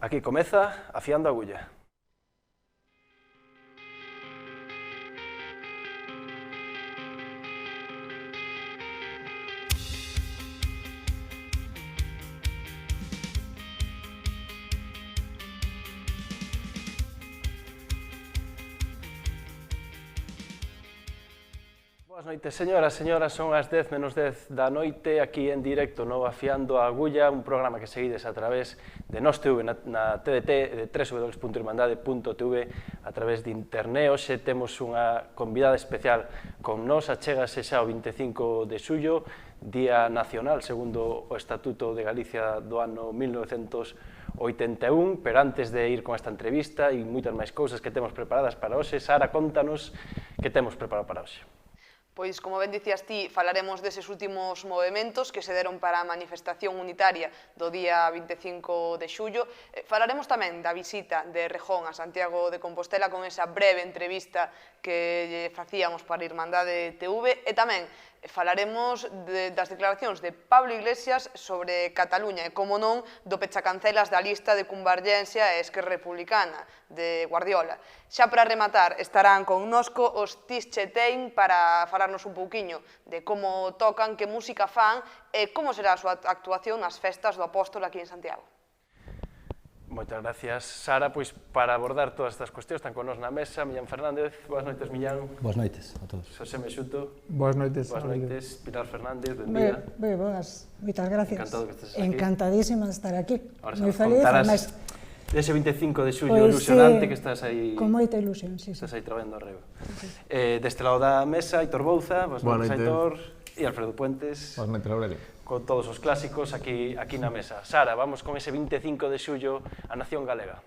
Aquí comeza Afiando a Agulla. Boas noites, señoras, son as 10 menos 10 da noite, aquí en directo no Afiando a Agulla, un programa que seguides a través de Nos TV na TDT, de www.irmandade.tv, a través de internet. Hoxe temos unha convidada especial con nos, achégase xa o 25 de xullo, Día Nacional, segundo o Estatuto de Galicia do ano 1981, pero antes de ir con esta entrevista e moitas máis cousas que temos preparadas para hoxe, Sara, contanos que temos preparado para hoxe. Pois, como ben dicías ti, falaremos deses últimos movementos que se deron para a manifestación unitaria do día 25 de xullo. Falaremos tamén da visita de Rejón a Santiago de Compostela con esa breve entrevista que lle facíamos para Irmandade TV e tamén falaremos das declaracións de Pablo Iglesias sobre Cataluña e, como non, do pechacancelas da lista de Convergencia e Esquerra Republicana de Guardiola. Xa para rematar, estarán connosco os Tischetein para falarnos un pouquiño de como tocan, que música fan e como será a súa actuación nas festas do Apóstolo aquí en Santiago. Moitas gracias, Sara. Pois para abordar todas estas cuestións están con nos na mesa Millán Fernández. Boas noites, Millán. Boas noites a todos. Xosé Mexuto. Boas noites. Boas noites. Pilar Fernández, ben día. Ben, boas. Moitas gracias. Encantado que estés aquí. Encantadísima de estar aquí. Moi feliz. Contarás dese 25 de xullo ilusionante que estás aí... Con moita ilusión, sí. Estás aí traballando arriba. Deste lado da mesa, Aitor Bouza. Boas noites, Aitor. E Alfredo Puentes. Boas noites, Aurelio. Con todos os clásicos aquí na mesa. Sara, vamos con ese 25 de xullo a Nación Galega.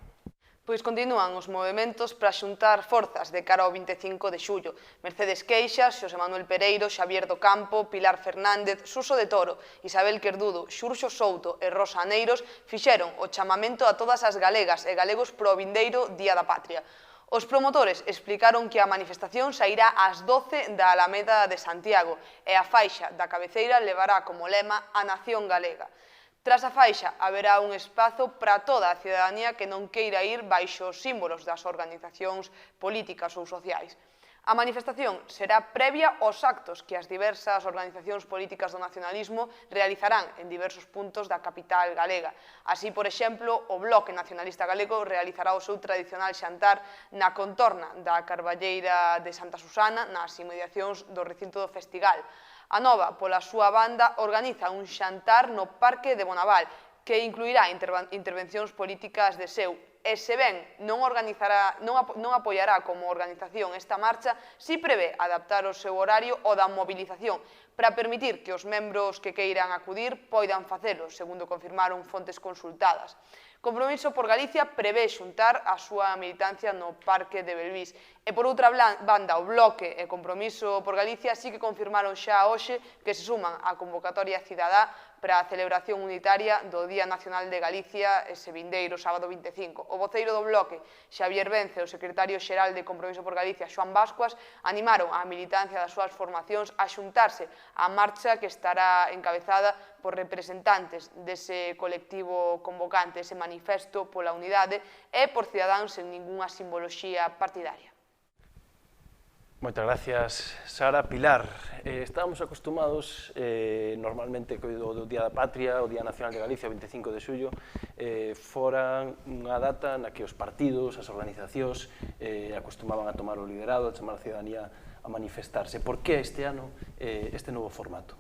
Pois continúan os movementos para xuntar forzas de cara ao 25 de xullo. Mercedes Queixas, Xosé Manuel Pereiro, Xavier do Campo, Pilar Fernández, Suso de Toro, Isabel Querdudo, Xurxo Souto e Rosa Aneiros fixeron o chamamento a todas as galegas e galegos pro vindeiro Día da Patria. Os promotores explicaron que a manifestación sairá ás 12 da Alameda de Santiago e a faixa da cabeceira levará como lema a Nación Galega. Tras a faixa, haberá un espazo para toda a cidadanía que non queira ir baixo os símbolos das organizacións políticas ou sociais. A manifestación será previa aos actos que as diversas organizacións políticas do nacionalismo realizarán en diversos puntos da capital galega. Así, por exemplo, o Bloque Nacionalista Galego realizará o seu tradicional xantar na contorna da Carballeira de Santa Susana, nas inmediacións do recinto do Festigal. A Nova, pola súa banda, organiza un xantar no Parque de Bonaval, que incluirá intervencións políticas de seu. E se ben non apoiará como organización esta marcha, si prevé adaptar o seu horario ao da movilización para permitir que os membros que queiran acudir poidan facelo, segundo confirmaron fontes consultadas. Compromiso por Galicia prevé xuntar a súa militancia no Parque de Belvís. E por outra banda, o Bloque e Compromiso por Galicia sí que confirmaron xa hoxe que se suman á convocatoria cidadá para a celebración unitaria do Día Nacional de Galicia ese vindeiro sábado 25. O voceiro do Bloque, Xavier Vence, o secretario xeral de Compromiso por Galicia, Xoán Bascuas, animaron a militancia das súas formacións a xuntarse á marcha que estará encabezada por representantes dese colectivo convocante, ese manifesto pola unidade e por cidadáns sen ningunha simboloxía partidaria. Moitas gracias, Sara. Pilar, estábamos acostumados normalmente do Día da Patria, o Día Nacional de Galicia, o 25 de xullo, fora unha data na que os partidos, as organizacións, acostumaban a tomar o liderado, a chamar a cidadanía a manifestarse. Por que este ano este novo formato?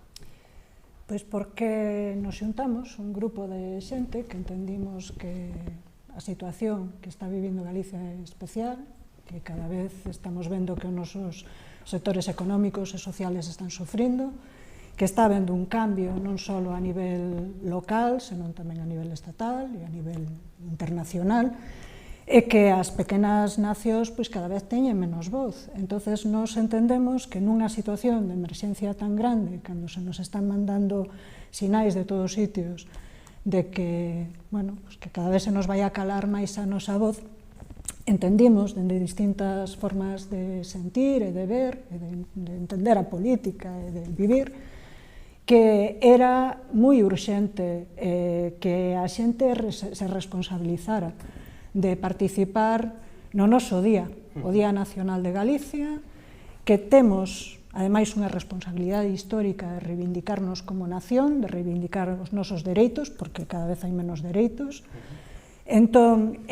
Pois porque nos xuntamos un grupo de xente que entendimos que a situación que está vivindo Galicia é especial, que cada vez estamos vendo que os nosos sectores económicos e sociales están sofrindo, que está habendo un cambio non só a nivel local, senón tamén a nivel estatal e a nivel internacional, e que as pequenas nacións pois cada vez teñen menos voz. Entonces, nos entendemos que nunha situación de emerxencia tan grande, cando se nos están mandando sinais de todos os sitios de que, bueno, pues que cada vez se nos vai a calar máis a nosa voz, entendimos dende distintas formas de sentir e de ver, e de entender a política e de vivir, que era moi urxente que a xente se responsabilizara de participar no noso día, o Día Nacional de Galicia, que temos, ademais, unha responsabilidade histórica de reivindicarnos como nación, de reivindicar os nosos dereitos, porque cada vez hai menos dereitos. Entón,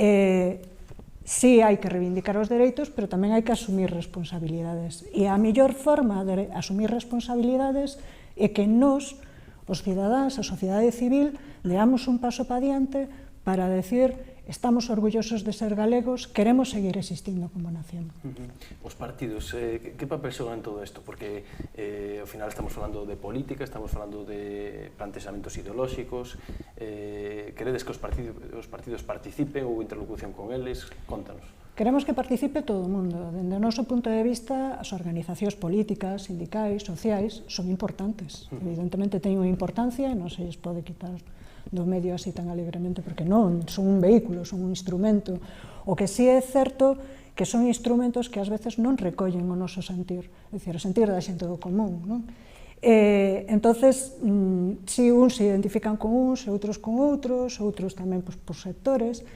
sí hai que reivindicar os dereitos, pero tamén hai que asumir responsabilidades. E a mellor forma de asumir responsabilidades é que nós, os cidadáns, a sociedade civil, leamos un paso para diante para decir estamos orgullosos de ser galegos, queremos seguir existindo como nación. Os partidos, que papel xogan en todo isto? Porque ao final estamos falando de política, estamos falando de plantexamentos ideolóxicos, queredes que os partidos participen ou interlocución con eles? Contanos. Queremos que participe todo o mundo. Dende o noso punto de vista, as organizacións políticas, sindicais, sociais, son importantes. Evidentemente teñen unha importancia e non se lles pode quitar do medio así tan alegremente, porque non, son un vehículo, son un instrumento. O que sí é certo que son instrumentos que ás veces non recollen o noso sentir, é dicir, o sentir da xente do común, non? Entonces, si uns se identifican con uns, outros con outros tamén por sectores.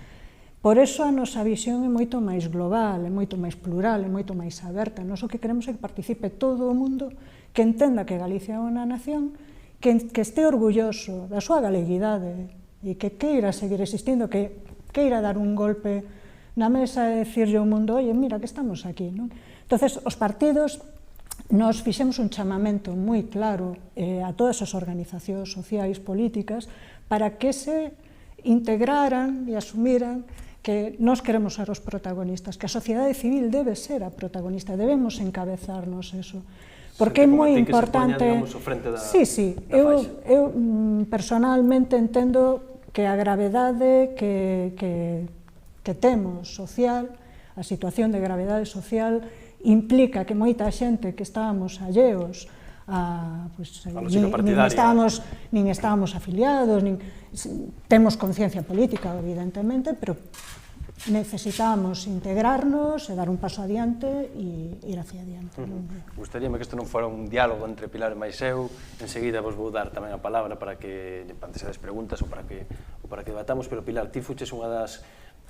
Por eso a nosa visión é moito máis global, é moito máis plural, é moito máis aberta. Nós o que queremos é que participe todo o mundo, que entenda que Galicia é unha nación, que este orgulloso da súa galeguidade e que queira seguir existindo, que queira dar un golpe na mesa e decirlle ao mundo, oye, mira que estamos aquí, non? Entonces, os partidos, nos fixemos un chamamento moi claro a todas as organizacións sociais, políticas, para que se integraran e asumiran que nós queremos ser os protagonistas, que a sociedade civil debe ser a protagonista, debemos encabezarnos eso. Porque é moi importante... Sí, eu personalmente entendo que a gravedade que temos social, a situación de gravedade social, implica que moita xente que estábamos alleos nin estábamos afiliados, temos conciencia política, evidentemente, pero necesitamos integrarnos e dar un paso adiante e ir hacia adiante. Gustaríame que isto non fora un diálogo entre Pilar e máis eu. Enseguida vos vou dar tamén a palabra para que plantexades preguntas ou para que debatamos, pero Pilar, ti fuches unha das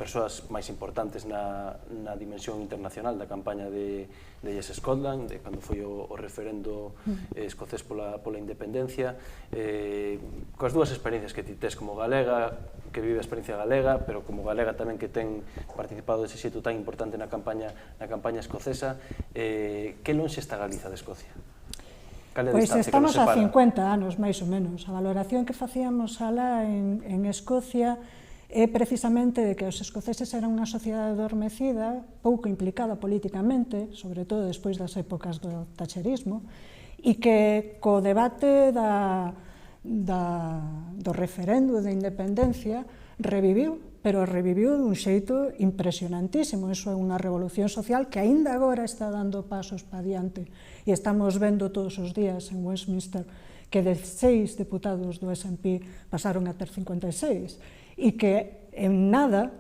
persoas máis importantes na dimensión internacional da campaña de Yes Scotland, cando foi o referendo escocés pola independencia, coas dúas experiencias que ti tes como galega, que vive a experiencia galega, pero como galega tamén que ten participado dese xeito tan importante na campaña escocesa, que lonxe está Galiza de Escocia? Pois estamos a 50 anos, máis ou menos. A valoración que facíamos alá en Escocia é precisamente de que os escoceses eran unha sociedade adormecida, pouco implicada políticamente, sobre todo despois das épocas do thatcherismo, e que co debate do referendo de independencia reviviu, pero reviviu dun xeito impresionantísimo. Iso é unha revolución social que aínda agora está dando pasos para diante, e estamos vendo todos os días en Westminster que de 6 deputados do SNP pasaron a ter 56, e que en nada,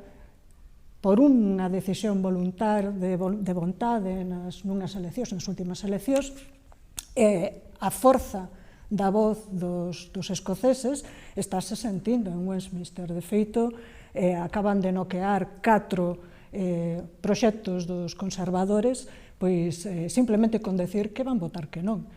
por unha decisión de vontade nunhas eleccións, nas últimas eleccións, a forza da voz dos escoceses estáse sentindo en Westminster. De feito, acaban de noquear 4 proxectos dos conservadores, pois simplemente con decir que van votar que non.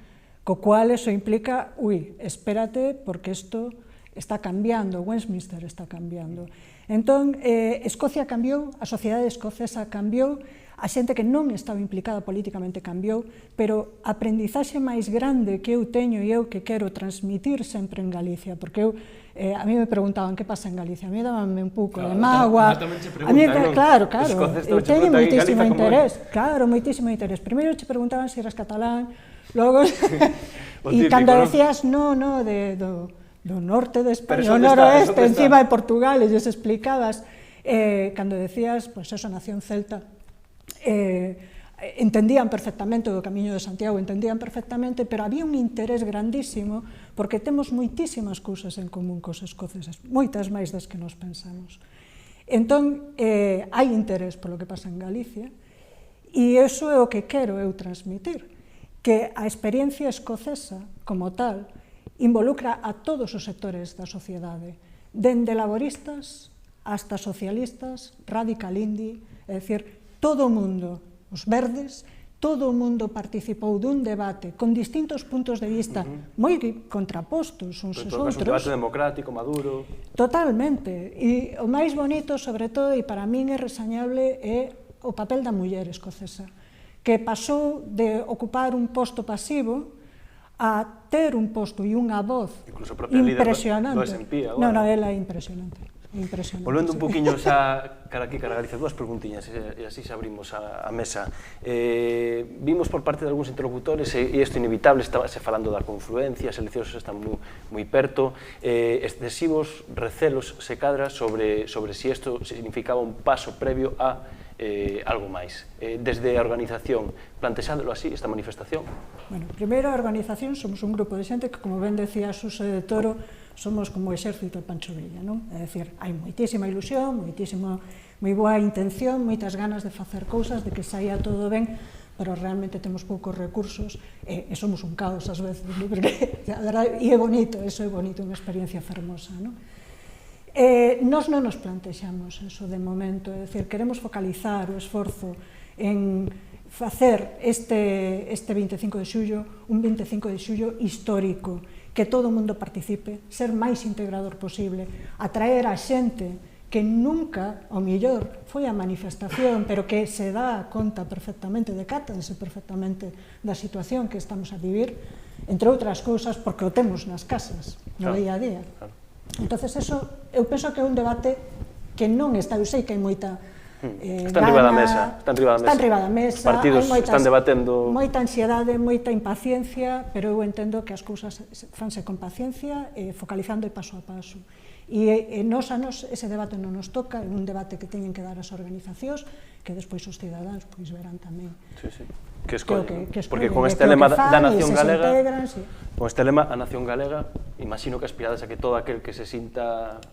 Co cual, eso implica, espérate, porque isto está cambiando, Westminster está cambiando. Entón, Escocia cambiou, a sociedade escocesa cambiou, a xente que non estaba implicada políticamente cambiou, pero a aprendizaxe máis grande que eu teño e eu que quero transmitir sempre en Galicia, porque a mí me preguntaban que pasa en Galicia, a mí dábanme un pouco de mágoa, claro, eu teño moitísimo interés, primeiro che preguntaban se eras catalán, logo, e cando decías, do norte de España, o noroeste, encima de Portugal, e lles explicabas, cando decías, pois eso, nación celta, entendían perfectamente o Camiño de Santiago, entendían perfectamente, pero había un interés grandísimo, porque temos moitísimas cousas en común cos escoceses, moitas máis das que nos pensamos. Entón, hai interés polo que pasa en Galicia, e iso é o que quero eu transmitir, que a experiencia escocesa, como tal, involucra a todos os sectores da sociedade, dende laboristas hasta socialistas, radical indie, é dicir, todo o mundo, os verdes, todo o mundo participou dun debate con distintos puntos de vista moi contrapostos uns aos outros. Un debate democrático, maduro. Totalmente. E o máis bonito, sobre todo, e para min é resañable, é o papel da muller escocesa, que pasou de ocupar un posto pasivo a ter un posto e unha voz impresionante. Incluso a propia líder do SNP agora. Non, ela é impresionante. Volvendo un poquinho xa cara aquí, cara a Galicia, dúas preguntiñas e así xa abrimos a mesa. Vimos por parte de algúns interlocutores, e isto inevitable, estábase falando da confluencia, as eleccións están moi perto, excesivos recelos se cadra sobre si isto significaba un paso previo a algo máis. Desde a organización, plantexándolo así, esta manifestación? Bueno, primeiro, a organización somos un grupo de xente que, como ben decía Xuse de Toro, somos como o exército de Pancho Villa, non? É dicir, hai moitísima ilusión, moi boa intención, moitas ganas de facer cousas, de que saia todo ben, pero realmente temos poucos recursos e somos un caos ás veces, porque a verdade, e é bonito, eso é bonito, unha experiencia fermosa, non? Nós non nos plantexamos eso de momento, é dicir, queremos focalizar o esforzo en facer este 25 de xullo un 25 de xullo histórico, que todo o mundo participe, ser máis integrador posible, atraer a xente que nunca, ao mellor, foi a manifestación, pero que se dá conta perfectamente, decátanse perfectamente da situación que estamos a vivir, entre outras cousas, porque o temos nas casas, no día a día. Entonces, eso, eu penso que é un debate que non está, eu sei que hai moita está enriba da mesa, está enriba da mesa. Os partidos están debatendo moita ansiedade, moita impaciencia, pero eu entendo que as cousas fanse con paciencia, focalizando e paso a paso. E nos a nos ese debate non nos toca, é un debate que teñen que dar as organizacións, que despois os cidadáns pois verán tamén. Sí, sí. Que escollen, porque con este lema da Nación Galega, con este lema a Nación Galega, imagino que aspirades a que todo aquel que se sinta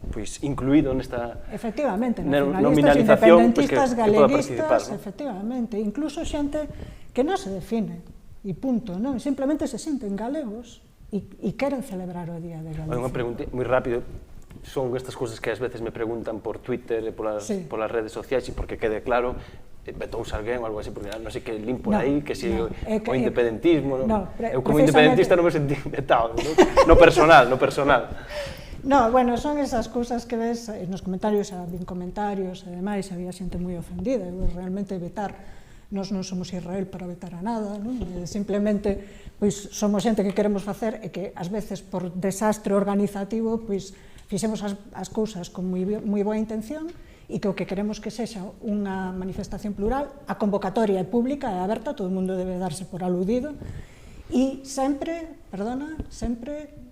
incluído nesta nominalización, independentistas, galeguistas, efectivamente, incluso xente que non se define, e punto, non, simplemente se sinten galegos e queren celebrar o Día de Galicia. Unha pregunta moi rápido, son estas cousas que ás veces me preguntan por Twitter e polas redes sociais, e porque quede claro, vetouse alguén ou algo así, porque non sei que limpo aí, que si o independentismo, eu como independentista non me sentí vetado, no personal. No, bueno, son esas cousas que ves nos comentarios, había comentarios e demais, había xente moi ofendida, realmente vetar, nós non somos Israel para vetar a nada, simplemente somos xente que queremos facer e que ás veces por desastre organizativo fixemos as cousas con moi boa intención e que o que queremos que sexa unha manifestación plural, a convocatoria é pública, é aberta, todo o mundo debe darse por aludido, e sempre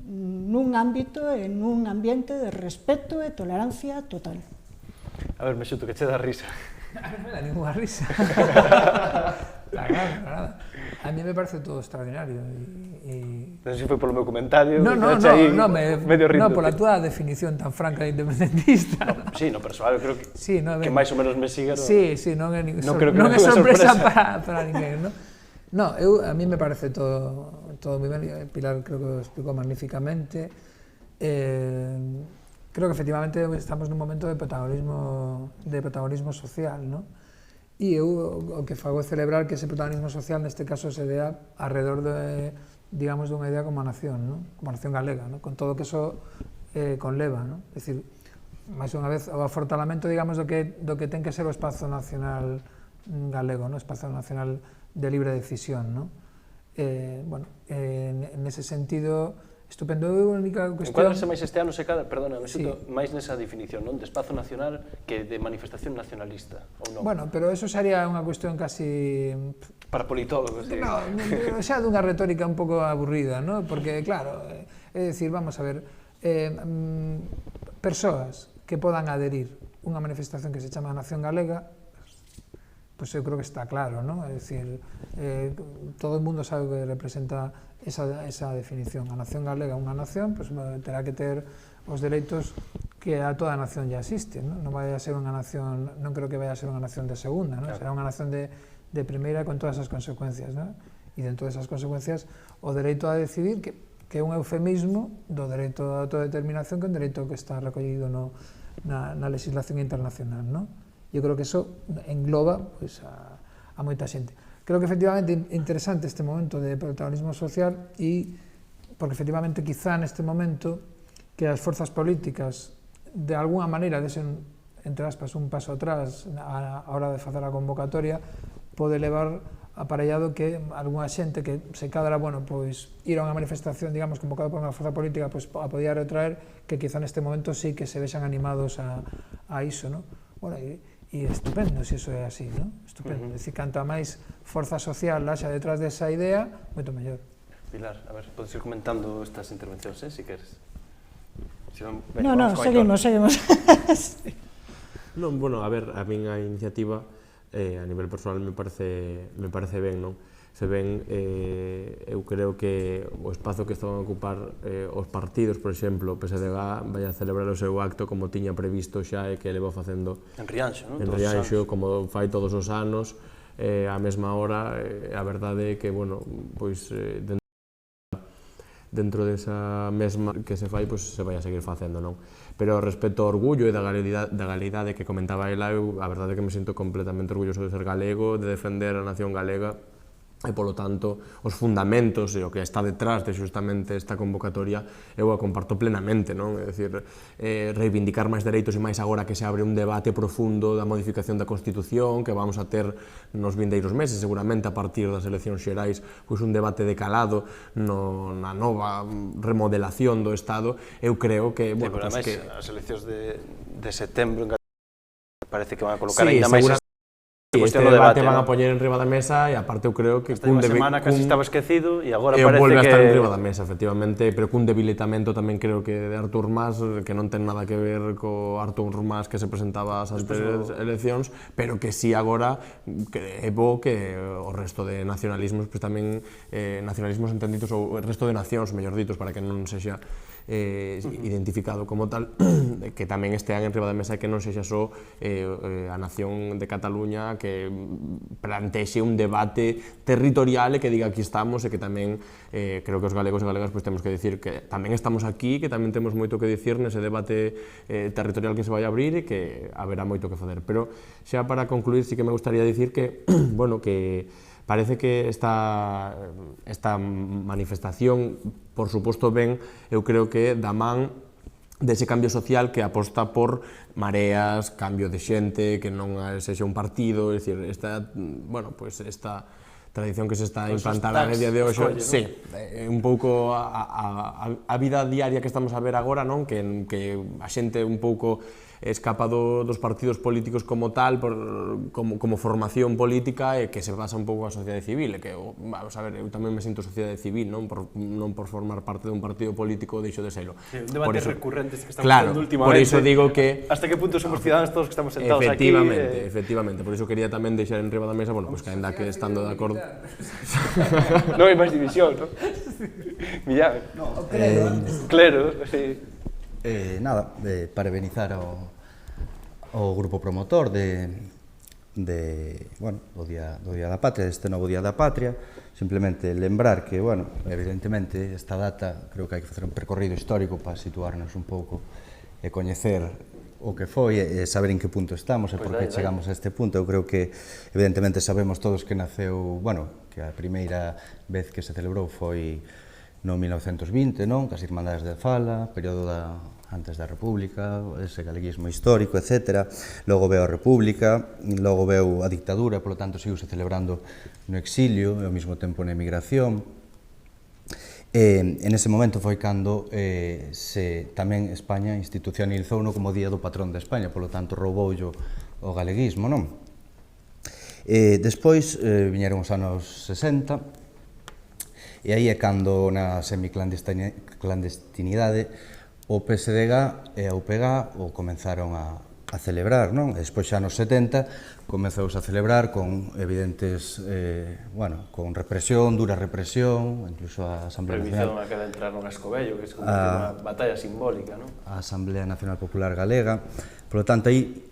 nun ámbito e nun ambiente de respeto e tolerancia total. A ver, Mexuto, que che dá risa? A mí non me dá ninguna risa. Nada. A mí me parece todo extraordinario. Non sei se foi polo meu comentario, medio rindo. Non, pola túa definición tan franca de independentista. Sí, no persoal, eu creo que máis ou menos me siga. Sí, non é sorpresa para ninguén, non? No, a mí me parece todo moi ben, Pilar creo que o explicou magníficamente. Creo que efectivamente estamos nun momento de protagonismo social, non? E eu o que fago é celebrar que ese protagonismo social neste caso se dea alrededor de, digamos, dunha idea como a nación, non? Como a nación galega, non? Con todo o que eso conleva, non? É dicir, máis unha vez, o afortalamento, digamos, do que ten que ser o espazo nacional galego, non? O espazo nacional de libre decisión, non? Bueno, nese sentido, estupendo. A única cuestión... Encuadrarse máis este ano se cadra, perdona, máis nesa definición, non? De espazo nacional que de manifestación nacionalista, ou non? Bueno, pero eso sería unha cuestión casi... Para politólogos, no, xa dunha retórica un pouco aburrida, non? Porque, claro, é dicir, vamos a ver, persoas que podan adherir unha manifestación que se chama Nación Galega, pois eu creo que está claro, non? É dicir, todo o mundo sabe que representa esa definición. A nación galega é unha nación, pois terá que ter os dereitos que a toda a nación ya existe, non? Non vai a ser unha nación, non creo que vai a ser unha nación de segunda, non? Será unha nación de primeira con todas as consecuencias, non? E dentro desas consecuencias o dereito a decidir, que que é un eufemismo do dereito a autodeterminación, que é un dereito que está recollido na legislación internacional, non? Eu creo que eso engloba pois, a moita xente. Creo que efectivamente é interesante este momento de protagonismo social e porque efectivamente quizá neste momento que as forzas políticas de alguna maneira desen, entre aspas, un paso atrás a hora de facer a convocatoria pode levar aparellado que algunha xente que se cadra, bueno, pois ir a unha manifestación, digamos, convocada por unha forza política, pois a podía retraer, que quizá neste momento sí que se vexan animados a iso, non? Bueno, e estupendo se iso é así, non? Estupendo, é dicir, canto a máis forza social haxa detrás desa idea, moito mellor. Pilar, a ver, podes ir comentando estas intervencións, si queres. No, seguimos. Non, bueno, a ver, a min a iniciativa a nivel personal me parece ben, non? Se ben, eu creo que o espazo que están a ocupar os partidos, por exemplo, o PSDG vai a celebrar o seu acto como tiña previsto xa e que leva facendo en Rianxo, non? En Rianxo, como fai todos os anos, a mesma hora, a verdade é que, bueno, pois dentro desa mesma que se fai, pois se vai a seguir facendo, non? Pero respecto ao orgullo e da galeguidade que comentaba ela, eu a verdade é que me sinto completamente orgulloso de ser galego, de defender a nación galega e, polo tanto, os fundamentos e o que está detrás de xustamente esta convocatoria eu a comparto plenamente, non? É dicir, reivindicar máis dereitos e máis agora que se abre un debate profundo da modificación da Constitución que vamos a ter nos vindeiros meses, seguramente a partir das eleccións xerais, pois un debate de calado na nova remodelación do Estado. Eu creo que, bueno, pois que as eleccións de setembro parece que van a colocar ainda máis este debate van a poñer en riba da mesa e aparte eu creo que cun semana casi estaba esquecido e agora parece que volve a estar en riba da mesa, efectivamente, pero cun debilitamento tamén creo que de Artur Mas, que non ten nada que ver co Artur Mas que se presentaba ás anteriores eleccións, pero que si agora é bo que o resto de nacionalismos, pois tamén nacionalismos entendidos ou o resto de nacións, mellor ditos, para que non sexa identificado como tal, que tamén estean en riba da mesa e que non sexa só a nación de Cataluña que plantexe un debate territorial e que diga aquí estamos e que tamén creo que os galegos e galegas pois temos que dicir que tamén estamos aquí, que tamén temos moito que dicir nese debate territorial que se vai a abrir e que haberá moito que facer. Pero xa para concluir sí que me gustaría dicir que, bueno, que parece que esta manifestación, por suposto ben, eu creo que da man dese cambio social que aposta por mareas, cambio de xente, que non sexa un partido, é dicir, esta tradición que se está a implantar a día de hoxe, sí, un pouco a vida diaria que estamos a ver agora, non? Que a xente un pouco escapa dos partidos políticos como tal, como formación política e que se basa un pouco a sociedade civil, e que, vamos a ver, eu tamén me sinto sociedade civil, non por formar parte dun partido político deixo de selo. Un debate recurrente que estamos tendo últimamente. Por iso digo que... Hasta que punto somos ciudadanos todos que estamos sentados aquí. Efectivamente, por iso quería tamén deixar en riba da mesa, bueno, pois que ainda que estando de acordo... Non hai máis división, non? Millán. Clero, sí. Nada, parabenizar ao grupo promotor do Día da Patria, deste novo Día da Patria. Simplemente lembrar que, bueno, evidentemente, esta data creo que hai que facer un percorrido histórico para situarnos un pouco e coñecer o que foi e saber en que punto estamos e por que chegamos a este punto. Eu creo que, evidentemente, sabemos todos que naceu, bueno, que a primeira vez que se celebrou foi no 1920, non? Cas Irmandades de Fala, período antes da República, ese galeguismo histórico, etc. Logo veu a República, logo veu a dictadura, polo tanto, seguiuse celebrando no exilio e ao mesmo tempo na emigración. En ese momento foi cando tamén España institucionalizouno como Día do Patrón de España, polo tanto, rouboulle o galeguismo, non? Despois viñeron os anos 60, e aí é cando na semiclandestinidade o PSDG e a UPG o comenzaron a celebrar, non? Despois xa nos 70 comezouse a celebrar con evidentes, con represión, dura represión, incluso a Asamblea Prohibición Nacional... a que entraron a Escovello, que é unha batalla simbólica, non? A Asamblea Nacional Popular Galega. Por lo tanto, aí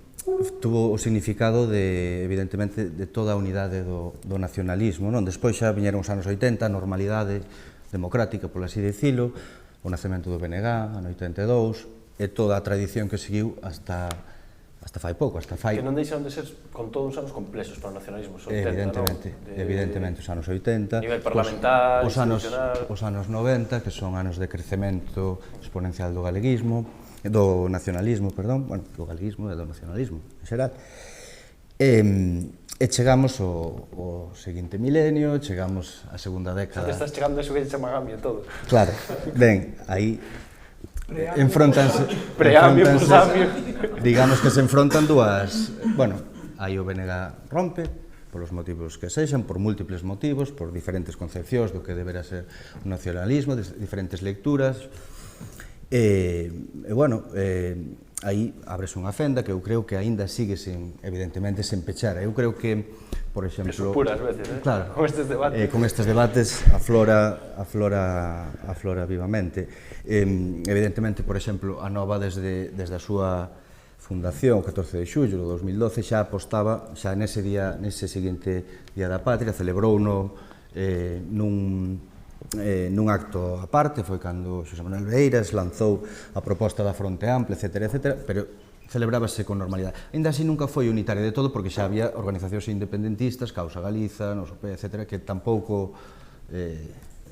tuvo o significado evidentemente, de toda a unidade do nacionalismo, non? Despois xa viñeron os anos 80, a normalidade, democrática, por así dicilo, o nacemento do BNG, ano 82, e toda a tradición que seguiu hasta fai pouco, hasta fai... Que non deixan de ser, con todos uns anos, complexos para o nacionalismo, os 80, Evidentemente, evidentemente, os anos 80, nivel parlamentar, os institucional... Os anos 90, que son anos de crecemento exponencial do galeguismo, do nacionalismo, perdón, bueno, do galeguismo e do nacionalismo, en xeral. E chegamos ao seguinte milenio, chegamos á segunda década... Xa te estás chegando a eso que chaman AMIO todo. Claro, ben, aí enfrontanse, digamos que se enfrontan dúas, bueno, aí o BNG rompe, polos motivos que sexan, por múltiples motivos, por diferentes concepcións do que deberá ser o nacionalismo, diferentes lecturas, e bueno, aí abrese unha fenda que eu creo que aínda sigue evidentemente sen pechar. Eu creo que, por exemplo... Eso puras veces, claro, con estes debates. Con estes debates aflora vivamente. Evidentemente, por exemplo, a Nova desde a súa fundación, o 14 de xullo do 2012, xa apostaba, xa nese seguinte Día da Patria, celebrouno nun acto aparte, foi cando Xosé Manuel Beiras lanzou a proposta da Fronte Ampla, etc., pero celebrábase con normalidade. Ainda así nunca foi unitaria de todo, porque xa había organizacións independentistas, Causa Galiza, Nosopé, etc., que tampouco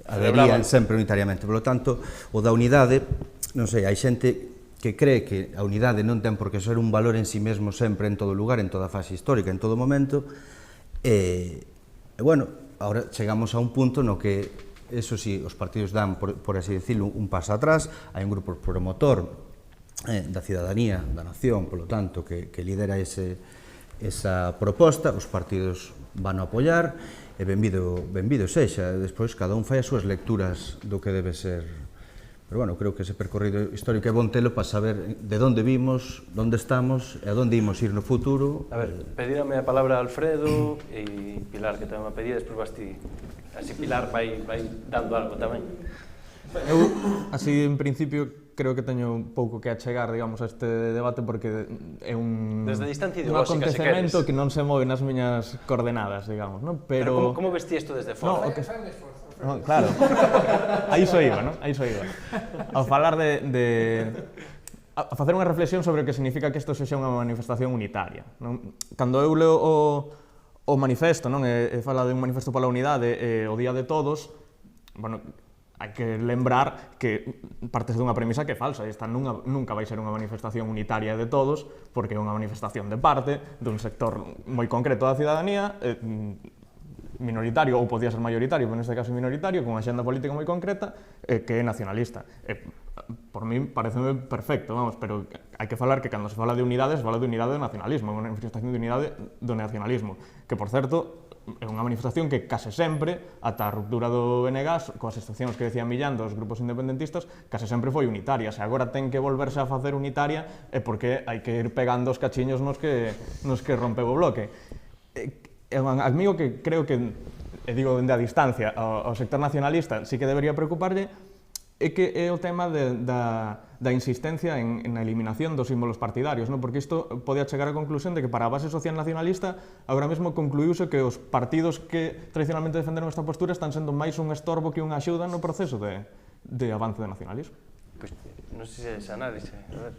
adherían sempre unitariamente. Por lo tanto, o da unidade, non sei, hai xente que cree que a unidade non ten por que ser un valor en sí mesmo sempre, en todo lugar, en toda fase histórica, en todo momento, e bueno, agora chegamos a un punto no que, eso sí, os partidos dan, por así decirlo, un paso atrás, hai un grupo promotor da cidadanía, da nación, polo tanto, que lidera esa proposta, os partidos van a apoiar, e benvido sexa, despois cada un fai as súas lecturas do que debe ser. Pero, bueno, creo que ese percorrido histórico é bon telo para saber de onde vimos, onde estamos e a onde imos ir no futuro. A ver, pedírame a palabra Alfredo e Pilar, que tamén me pedía, despois vas ti. Así Pilar vai dando algo tamén. Eu, así, en principio, creo que teño pouco que achegar, digamos, a este debate, porque é un acontecemento que non se move nas miñas coordenadas, digamos, non? Pero como vesti isto desde fora? No, claro, aí só iba, non? Aí só iba. Ao falar a facer unha reflexión sobre o que significa que isto sexa unha manifestación unitaria, non? Cando eu leo o manifesto, non? E fala de un manifesto pola unidade e o Día de Todos, bueno, hai que lembrar que partes dunha premisa que é falsa. Esta nunca vai ser unha manifestación unitaria de todos, porque é unha manifestación de parte dun sector moi concreto da cidadanía, minoritario, ou podía ser maioritario, pero neste caso minoritario, con unha axenda política moi concreta, que é nacionalista. Por mí pareceme perfecto, vamos, pero hai que falar que cando se fala de unidade, se fala de unidade do nacionalismo, unha manifestación de unidade do nacionalismo, que, por certo, é unha manifestación que case sempre, ata a ruptura do BNG, coas excepcións que decía Millán dos grupos independentistas, case sempre foi unitaria. Se agora ten que volverse a facer unitaria é porque hai que ir pegando os cachiños nos que rompeu o bloque. É un amigo que creo que, e digo dende a distancia, ao sector nacionalista sí que debería preocuparlle, é que é o tema da insistencia na eliminación dos símbolos partidarios, non? Porque isto pode chegar á conclusión de que para a base social nacionalista agora mesmo concluíuse que os partidos que tradicionalmente defenderon esta postura están sendo máis un estorbo que unha axuda no proceso de avance do nacionalismo. Pois, non sei se é esa análise, a ver.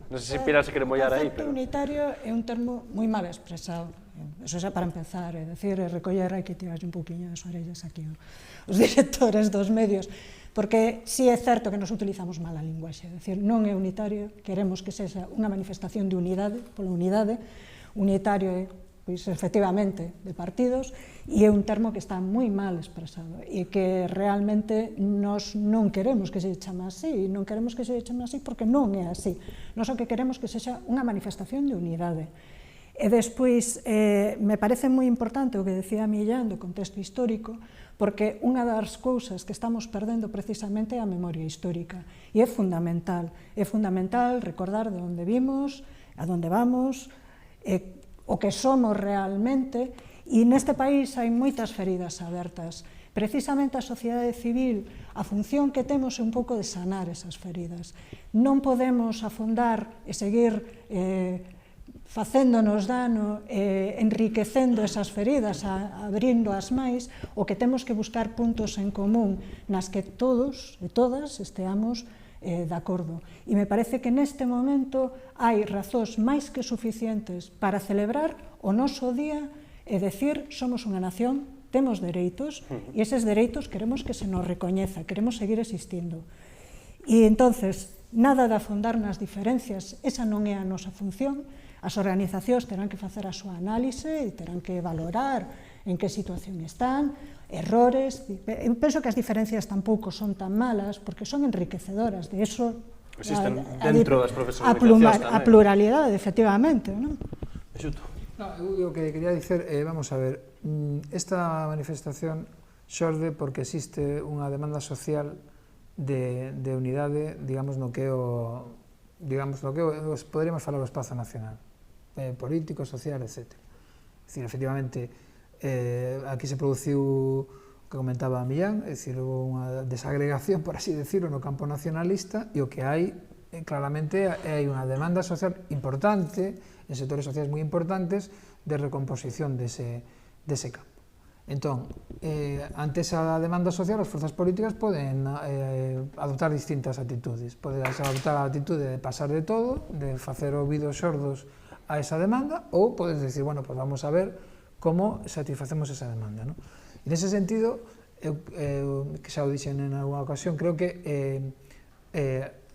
Non sei se Pilar se quere mollar aí, pero... O concepto unitario é un termo moi mal expresado. Eso xa para empezar, é dicir, recoller, hai que tirarlle un pouquiño as orellas aquí os directores dos medios, porque si é certo que nos utilizamos mal a linguaxe, é dicir, non é unitario, queremos que sexa unha manifestación de unidade, pola unidade, unitario é, pois, efectivamente, de partidos, e é un termo que está moi mal expresado, e que realmente nos non queremos que se chame así, non queremos que se chame así porque non é así, nós o que queremos que sexa unha manifestación de unidade. E despois, me parece moi importante o que decía Millán do contexto histórico, porque unha das cousas que estamos perdendo precisamente é a memoria histórica, e é fundamental recordar de onde vimos, a onde vamos, o que somos realmente, e neste país hai moitas feridas abertas. Precisamente a sociedade civil, a función que temos é un pouco de sanar esas feridas. Non podemos afondar e seguir facéndonos dano, enriquecendo esas feridas, abrindo as máis, o que temos que buscar puntos en común nas que todos e todas esteamos de acordo. E me parece que neste momento hai razóns máis que suficientes para celebrar o noso día e decir somos unha nación, temos dereitos e eses dereitos queremos que se nos recoñeza, queremos seguir existindo. E entonces, nada de afondar nas diferencias, esa non é a nosa función. As organizacións terán que facer a súa análise e terán que valorar en que situación están, errores. Eu penso que as diferencias tampouco son tan malas porque son enriquecedoras. De eso existen dentro das propias organizacións tamén. A pluralidade, efectivamente. Exuto. Eu o que quería dicer, vamos a ver, esta manifestación xorde porque existe unha demanda social de unidade, digamos, no que poderíamos falar o espazo nacional, político, social, etc. É dicir, efectivamente, aquí se produciu o que comentaba Millán, é dicir, unha desagregación, por así decirlo, no campo nacionalista, e o que hai, claramente, hai unha demanda social importante, en sectores sociais moi importantes, de recomposición dese campo. Entón, ante esa demanda social, as forzas políticas poden adoptar distintas actitudes. Poden adoptar a actitude de pasar de todo, de facer ouvidos xordos a esa demanda, ou podes decir, bueno, pues vamos a ver como satisfacemos esa demanda. E nese sentido, que xa o dixen en alguna ocasión, creo que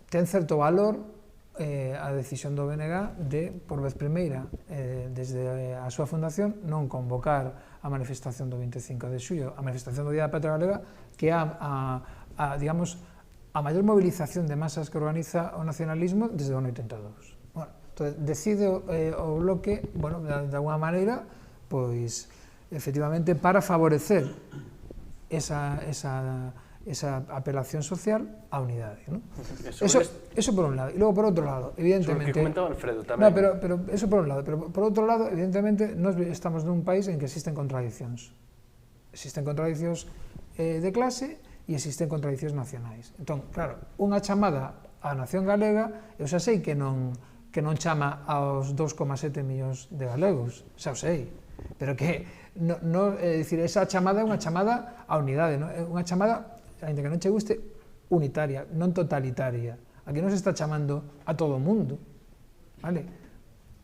ten certo valor a decisión do BNG de, por vez primeira, desde a súa fundación, non convocar a manifestación do 25 de xullo, a manifestación do Día da Patria Galega, que é digamos, a maior movilización de masas que organiza o nacionalismo desde o ano 82. Bueno, entón, decide o bloque, bueno, de alguna maneira, pois, efectivamente, para favorecer esa apelación social á unidade, ¿no? Eso por un lado. E logo, por outro lado, evidentemente... Sobre o que comentaba Alfredo tamén. No, pero eso por un lado. Pero por outro lado, evidentemente, nós estamos nun país en que existen contradicións. Existen contradicións de clase e existen contradicións nacionais. Entón, claro, unha chamada á nación galega, eu xa sei que non chama aos 2,7 millóns de galegos, xa o sei, pero que, dicir, esa chamada é unha chamada á unidade, é unha chamada, ainda que non che guste, unitaria, non totalitaria. Aquí non se está chamando a todo o mundo, vale?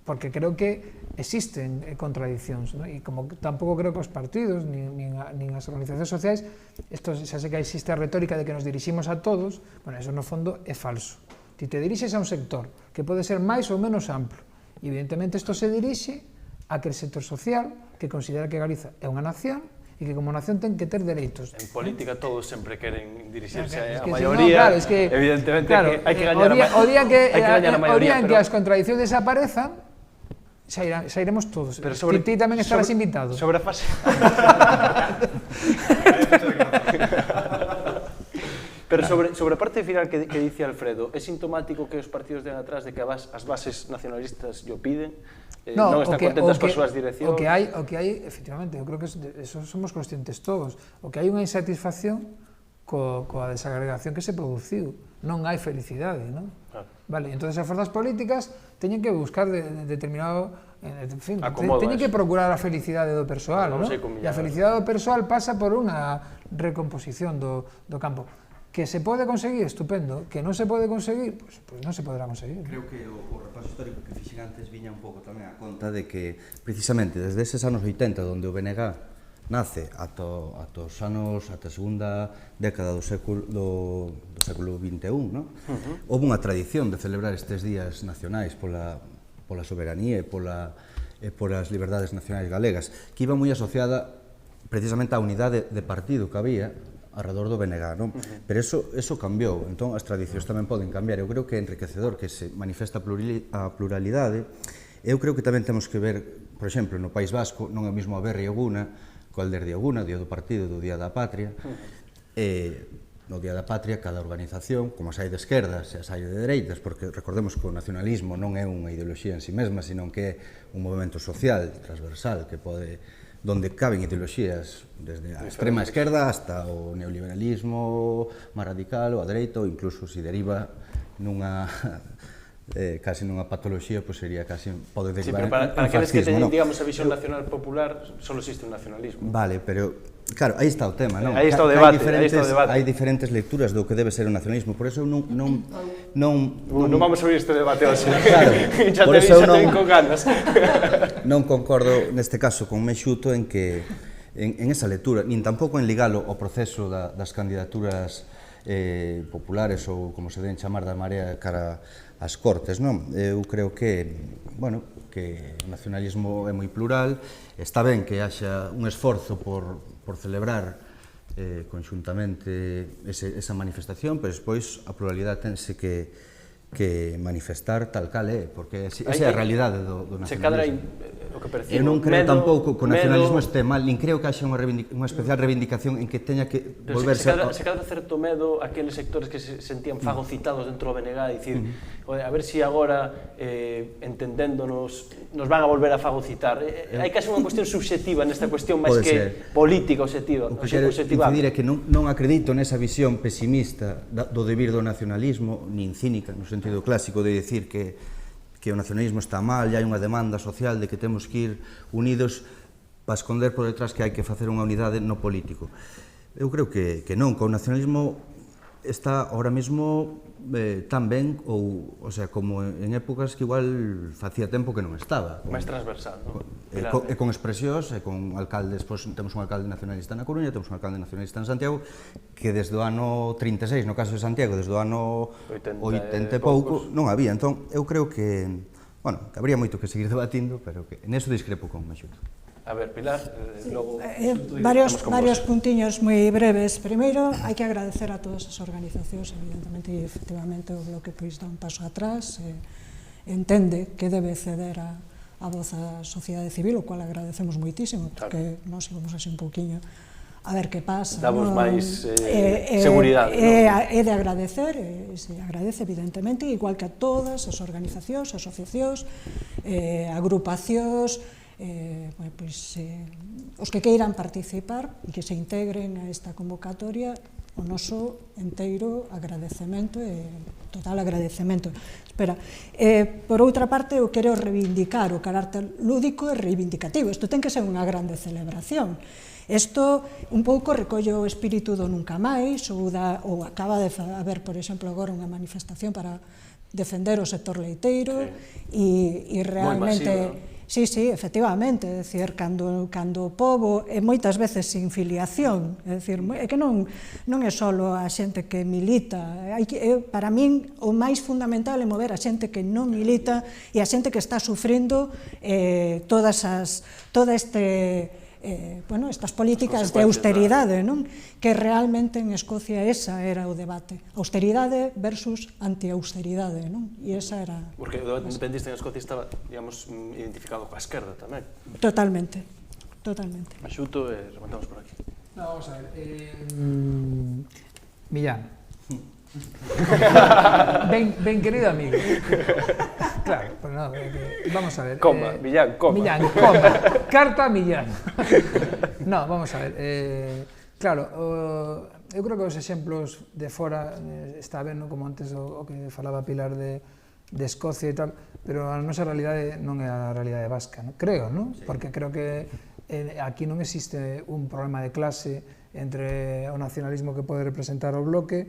Porque creo que existen contradicións, e como tampouco creo que os partidos, nin as organizacións sociais, xa sei que existe a retórica de que nos diriximos a todos, bueno, eso no fondo é falso. Ti te dirixes a un sector que pode ser máis ou menos amplo, e evidentemente isto se dirixe a aquel sector social que considera que Galiza é unha nación e que como nación ten que ter dereitos. En política todos sempre queren dirixirse a maioría, evidentemente hai que gañar a maioría. O día en que as contradicións desaparezan, xa iremos todos. Ti tamén estarás invitado. Sobre a fase... Pero sobre a parte final que dice Alfredo, é sintomático que os partidos den atrás de que as bases nacionalistas lle piden? Non están contentas coas súas direccións? O que hai, efectivamente, eu creo que eso somos conscientes todos, o que hai unha insatisfacción coa desagregación que se produciu, non hai felicidade, non? Vale, entón as forzas políticas teñen que buscar determinado, en fin, teñen que procurar a felicidade do persoal, non? E a felicidade do persoal pasa por unha recomposición do campo. Que se pode conseguir, estupendo. Que non se pode conseguir, pois non se poderá conseguir. Creo que o repaso histórico que fixen antes viña un pouco tamén a conta de que, precisamente, desde eses anos 80, onde o BNG nace ata a segunda década do século XXI, houve unha tradición de celebrar estes días nacionais pola soberanía e polas liberdades nacionais galegas, que iba moi asociada precisamente á unidade de partido que había alrededor do BNG, non? Pero eso cambiou, entón as tradicións tamén poden cambiar. Eu creo que é enriquecedor que se manifesta a pluralidade. Eu creo que tamén temos que ver, por exemplo, no País Vasco, non é o mesmo a Berri e Oguna, co Alder de Oguna, o Día do Partido, do Día da Patria, no Día da Patria, cada organización, como as hai de esquerdas e as hai de dereitas, porque recordemos que o nacionalismo non é unha ideoloxía en si mesma, sino que é un movimento social, transversal, que pode, donde caben ideoloxías desde a extrema esquerda hasta o neoliberalismo máis radical, ou a dereita, ou incluso se deriva casi nunha patoloxía, pois sería casi, pode Sí, derivar pero para en aqueles que fascismo, teñen, non? digamos, a visión nacional popular, solo existe un nacionalismo. Vale, pero, claro, aí está o tema, non? Aí está o Que debate, aí está o debate. Hai diferentes lecturas do que debe ser o nacionalismo, por eso eu non vamos a abrir este debate hoxe. Claro, Xa por te vi, eso xa te non- vi con ganas. non concordo neste caso con Meixuto en que en esa lectura, nin tampouco en ligalo ao proceso das candidaturas populares ou como se deben chamar da Marea cara ás Cortes, non? Eu creo que, bueno, que o nacionalismo é moi plural, está ben que haxa un esforzo por celebrar conxuntamente esa manifestación, pero despois a pluralidade tense que manifestar tal cal é, porque esa é a realidade do Se cadra nacionalismo. o que percibo. Eu non creo tampouco que o nacionalismo medo, este mal, nin creo que haxa unha especial reivindicación en que teña que pero volverse... se cadra certo medo aqueles sectores que se sentían fagocitados dentro do BNG, dicir, a ver si agora, entendéndonos, nos van a volver a fagocitar. Hai case unha cuestión subxectiva nesta cuestión, máis que política obxectiva. O que quero incidir é que non acredito nesa visión pesimista do debir do nacionalismo, nin cínica, no sentido clásico de decir que o nacionalismo está mal, e hai unha demanda social de que temos que ir unidos para esconder por detrás que hai que facer unha unidade no político. Eu creo que non, que o nacionalismo está ahora mesmo tan ben, ou sea, como en épocas que igual facía tempo que non estaba. Máis transversal, non? E con expresións, e con alcaldes, pois temos un alcalde nacionalista na Coruña, temos un alcalde nacionalista en Santiago, que desde o ano 36, no caso de Santiago, desde o ano 80 e pouco, non había. Entón, eu creo que, bueno, que habría moito que seguir debatindo, pero que en eso discrepo con Meixuto. A ver, Pilar, logo... Varios puntiños moi breves. Primeiro, hai que agradecer a todas as organizacións, evidentemente, e efectivamente o Bloque pois dá un paso atrás, entende que debe ceder a voz á sociedade civil, o cual agradecemos moitísimo, porque nós íbamos así un pouquiño a ver que pasa. Damos máis seguridade. É de agradecer, se agradece evidentemente, igual que a todas as organizacións, asociacións, agrupacións, os que queiran participar e que se integren a esta convocatoria, o noso enteiro agradecemento e total agradecemento. Espera, por outra parte, eu quero reivindicar o carácter lúdico e reivindicativo. Isto ten que ser unha grande celebración. Isto un pouco recolle o espírito do Nunca Máis, ou acaba de haber, por exemplo, agora unha manifestación para defender o sector leiteiro e realmente... Sí, efectivamente, é dicir, cando o pobo, e moitas veces sin filiación, é dicir, é que non é só a xente que milita, para min o máis fundamental é mover a xente que non milita e a xente que está sufrindo estas políticas de austeridade, non? Que realmente en Escocia esa era o debate, austeridade versus anti-austeridade, non? E esa era... Porque o debate independentista en Escocia estaba, digamos, identificado coa esquerda tamén. Totalmente. Meixuto, rematamos por aquí. No, vamos a ver, Millán. Ben querido amigo. Claro, pero no, vamos a ver. Coma, Millán, coma. Millán, coma. Carta a Millán. No, vamos a ver. Claro, eu creo que os exemplos de fora está ben, como antes o que falaba Pilar de Escocia e tal, pero a nosa realidade non é a realidade vasca, creo, non? Porque creo que aquí non existe un problema de clase entre o nacionalismo que pode representar o Bloque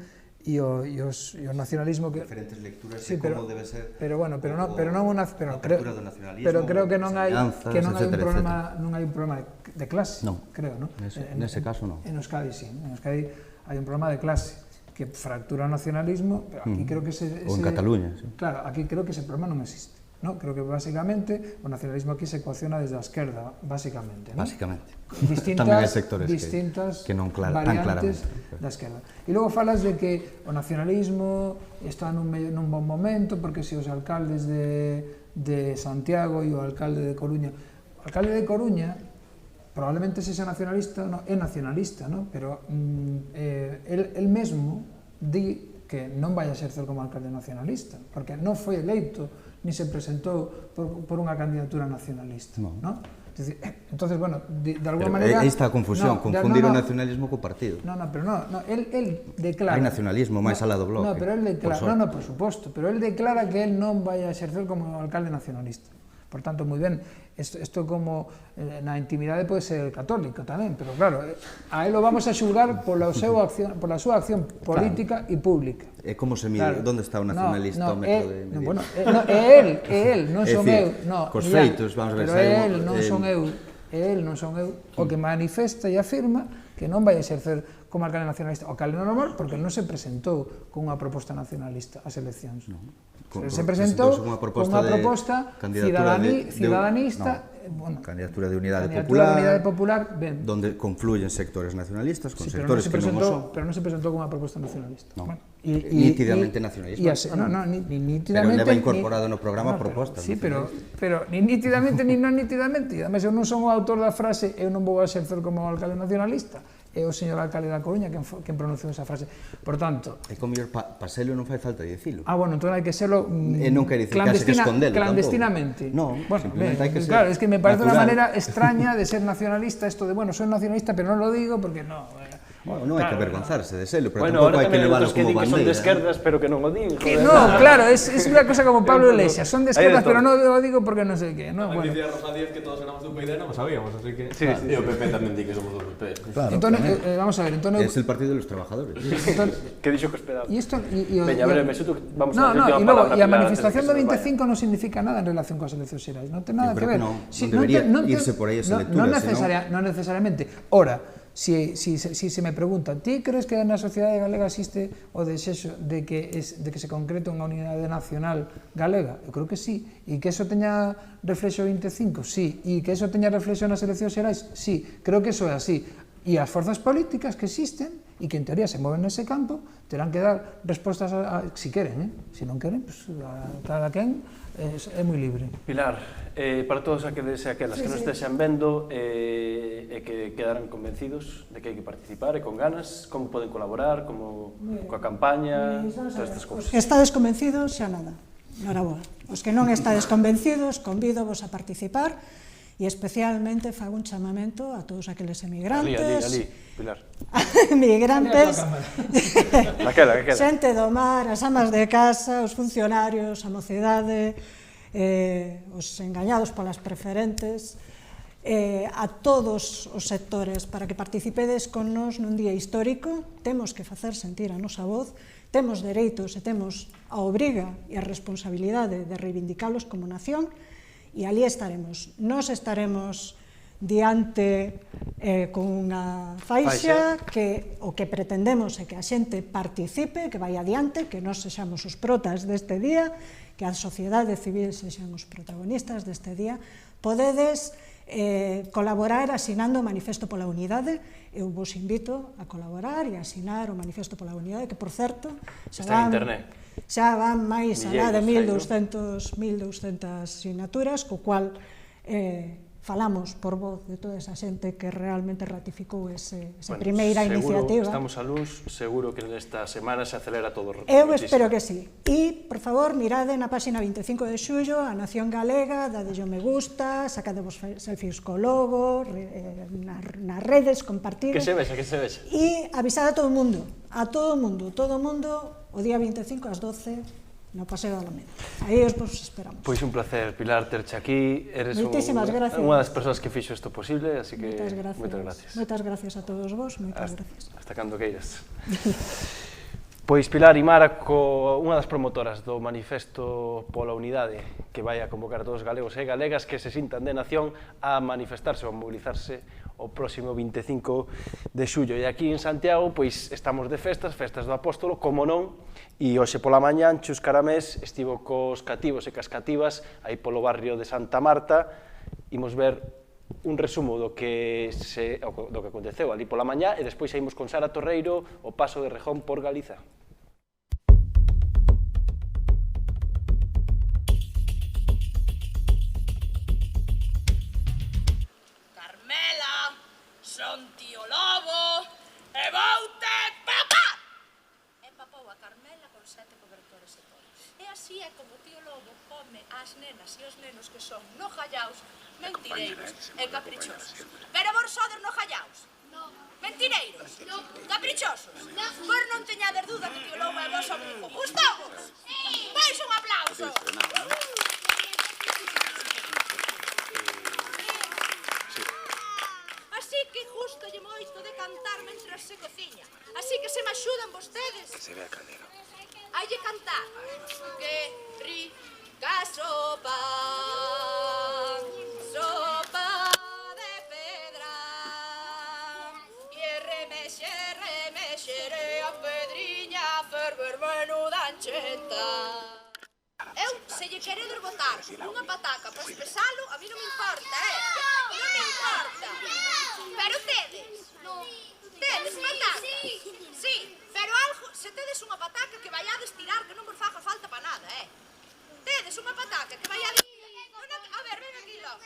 e o nacionalismo que... Diferentes lecturas de como debe ser... Pero bueno, pero creo que non hai un problema de clase, creo, non? Nese caso non. En Euskadi sí, en Euskadi hai un problema de clase que fractura o nacionalismo, pero aquí creo que ou en Cataluña, sí. Claro, aquí creo que ese problema non existe. No, creo que basicamente o nacionalismo aquí se coacciona desde a esquerda, basicamente. Básicamente. Tamén hai sectores que non variantes da esquerda. E logo falas de que o nacionalismo está nun bon momento, porque se os alcaldes de Santiago e o alcalde de Coruña... O alcalde de Coruña probablemente se sea nacionalista, é nacionalista, pero el mesmo di que non vai a exercer como alcalde nacionalista, porque non foi eleito ni se presentou por unha candidatura nacionalista, ¿no? Entonces, bueno, de alguna manera... Aí está a confusión, confundir o nacionalismo co partido. Pero él declara... Hai nacionalismo máis alá do bloque. No, pero él declara... por suposto, pero él declara que él non vai a exercer como alcalde nacionalista. Por tanto, moi ben, isto como na intimidade pode ser católico tamén, pero claro, a él o vamos a xulgar pola súa acción política e pública. É como se mide, onde está o nacionalista? Bueno, é él, non son eu. Cos feitos, vamos a ver, pero é él, non son eu, o que manifesta e afirma que non vai a exercer como alcalde nacionalista. O alcalde normal, porque non se presentou con unha proposta nacionalista ás eleccións. Se presentou con unha proposta ciudadanista, candidatura de Unidade Popular, donde confluyen sectores nacionalistas con sectores que non o son. Pero non se presentou con unha proposta nacionalista. Nítidamente nacionalista. Pero leva incorporado no programa propostas. Sí, pero ni nítidamente ni non nítidamente. Ademais, eu non son o autor da frase eu non vou a exercer como alcalde nacionalista. É o señor alcalde da Coruña quen pronunciou esa frase. Por tanto... É como para selo non fai falta dicilo. Bueno, entón hai que serlo non quer dicir que hai que escondelo. Clandestinamente. Non, simplemente hai que ser... Claro, es que me parece unha manera extraña de ser nacionalista, esto de, bueno, soy nacionalista, pero non lo digo porque no... Bueno, non hai que avergonzarse de selo, pero tampouco hai que leválo como bandeira. Que son de esquerdas, pero que non o digo. No, claro, es unha cosa como Pablo Iglesias, son de esquerdas, pero non o digo porque non sei que. Dicía Rosa Díez que todos éramos do PID, non o sabíamos, así que... Sí, e o PP tamén di que somos do PP. Entón, vamos a ver, entón... Es el partido de los trabajadores. Que dixo que esperaba. Veña, a ver, vamos a ver a última palabra. E a manifestación do 25 non significa nada en relación coas eleccións xerais, non ten nada que ver. Non debería irse por aí esa lectura, non necesariamente. Ora, si se me preguntan, ti crees que na sociedade galega existe o desexo de que se concrete unha unidade nacional galega? Eu creo que sí. E que eso teña reflexo 25? Sí. E que eso teña reflexo nas eleccións xerais? Sí. Creo que eso é así. E as forzas políticas que existen e que en teoría se moven nese campo terán que dar respostas si queren, se non queren, cada quen é moi libre. Pilar, para todos aqueles e aquelas que nos estexan vendo e que quedaran convencidos de que hai que participar e con ganas, como poden colaborar, como coa campaña, todas estas cousas. Estades convencidos, xa nada, noraboa. Os que non estades convencidos, convídovos a participar e especialmente fago un chamamento a todos aqueles emigrantes. Ali, Pilar. Emigrantes, Daquela. xente do mar, as amas de casa, os funcionarios, a mocidade, os engañados polas preferentes, a todos os sectores para que participedes con nos nun día histórico. Temos que facer sentir a nosa voz, temos dereitos e temos a obriga e a responsabilidade de reivindicalos como nación, e ali estaremos. Nos estaremos diante con unha faixa que o que pretendemos é que a xente participe, que vai adiante, que nós sexamos os protas deste día, que a sociedade civil sexan os protagonistas deste día. Podedes colaborar asinando o Manifesto pola Unidade. Eu vos invito a colaborar e a asinar o Manifesto pola Unidade, que, por certo, xa van máis alá de 1.200 sinaturas, co cual falamos por voz de toda esa xente que realmente ratificou esa primeira iniciativa. Estamos a luz, seguro que nesta semana se acelera todo. Eu espero que sí. E, por favor, mirade na páxina 25 de xullo a Nación Galega, dadelle o me gusta, sacadevos selfies co logo, nas redes, compartir. Que se vexa. E avisade a todo o mundo, o día 25 ás 12, no Paseo da Alameda. Aí os vos esperamos. Pois un placer, Pilar, terche aquí. Eres unha das persoas que fixo isto posible, así que moitas gracias. Moitas gracias a todos vos, moitas gracias. Hasta cando queiras. Pois Pilar Imara, unha das promotoras do Manifesto pola Unidade, que vai a convocar a todos os galegos e galegas que se sintan de nación a manifestarse ou a mobilizarse o próximo 25 de xullo. E aquí en Santiago, pois, estamos de festas do Apóstolo, como non, e hoxe pola mañán, Chus Caramés estivo cos cativos e cas cativas aí polo barrio de Santa Marta. Imos ver un resumo do que aconteceu ali pola mañá e despois saímos con Sara Torreiro o paso de Rejón por Galiza. Carmela, son tío Lobo e voute papar! Empapou a Carmela con 7 cobertores e todo. E así é como tío Lobo pode chame ás nenas e os nenos que son no jallaos mentireiros e caprichosos. Pero vos sodes no jallaos? Non. Mentireiros? Non. Caprichosos? Non. Por non teñades duda que tío Lobo é vos amigo. Gustamos? Sí. Pois un aplauso. Así que justo lle moito de cantar mentras se cociña. Así que se me axudan vostedes. Que se vea caldero. Hai de cantar. Que rica sopa, sopa de pedra. E remexere a pedriña, ferver menuda ancheta. Eu, se lle queredes botar unha pataca para espesalo, a mí non me importa, Non me importa. Pero tedes? Tedes pataca? Sí, pero algo, se tedes unha pataca que vaiades tirar, que non vos faga falta para nada, Tedes unha pataca que vaiades... A ver, ven aquí logo.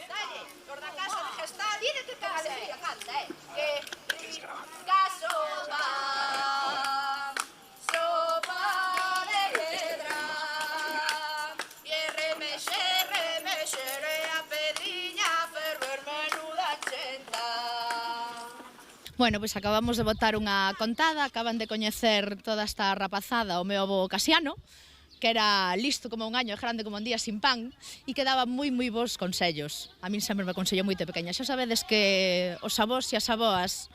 Dalle, por da casa de gestal, dile que canta, Que rica sopa, sopa de pedra, e remexere a pedriña, ferver menuda chenta. Bueno, pois acabamos de botar unha contada, acaban de coñecer toda esta rapazada o meu avó Casiano, que era listo como un año e grande como un día sin pan, e que daba moi bons consellos. A min sempre me aconsellou moito pequeña. Xa sabedes que os avós e as avoas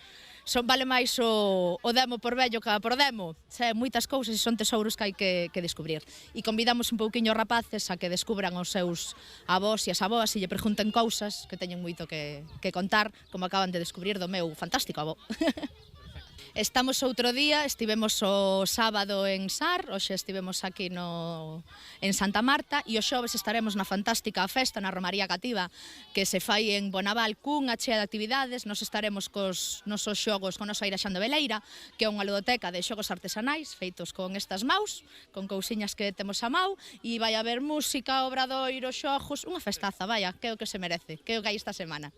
vale máis o demo por vello que por demo. Moitas cousas e son tesouros que hai que descubrir. E convidamos un pouquiño os rapaces a que descubran os seus avós e as avoas e lle pregunten cousas que teñen moito que contar, como acaban de descubrir do meu fantástico avó. Estamos outro día, estivemos o sábado en Sar, hoxe estivemos aquí en Santa Marta e os xoves estaremos na fantástica festa na Romaría Cativa que se fai en Bonaval cunha chea de actividades. Nos estaremos cos nosos xogos, con noso Airaxán de Veleira, que é unha ludoteca de xogos artesanais feitos con estas maus, con cousiñas que temos a mau, e vai haber música, obradoiro, xogos, unha festaza, vaya, que é o que se merece, que é o que hai esta semana.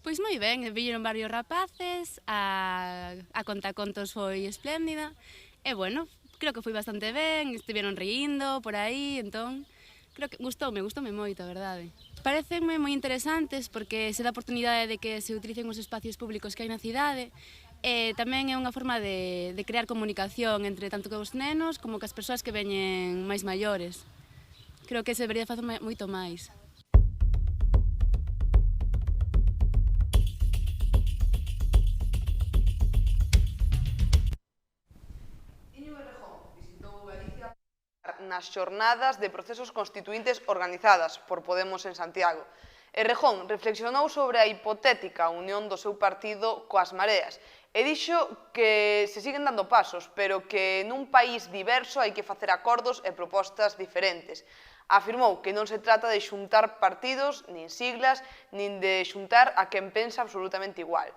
Pois moi ben, viñeron varios rapaces, a contacontos foi espléndida, e bueno, creo que foi bastante ben, estiveron rindo por aí, entón, creo que gustoume moito, a verdade. Parecenme moi interesantes porque se dá a oportunidade de que se utilicen os espacios públicos que hai na cidade, e tamén é unha forma de crear comunicación entre tanto que os nenos como que as persoas que veñen máis maiores. Creo que se debería facer moito máis. Nas xornadas de procesos constituíntes organizadas por Podemos en Santiago. Errejón reflexionou sobre a hipotética unión do seu partido coas Mareas e dixo que se siguen dando pasos, pero que nun país diverso hai que facer acordos e propostas diferentes. Afirmou que non se trata de xuntar partidos, nin siglas, nin de xuntar a quen pensa absolutamente igual.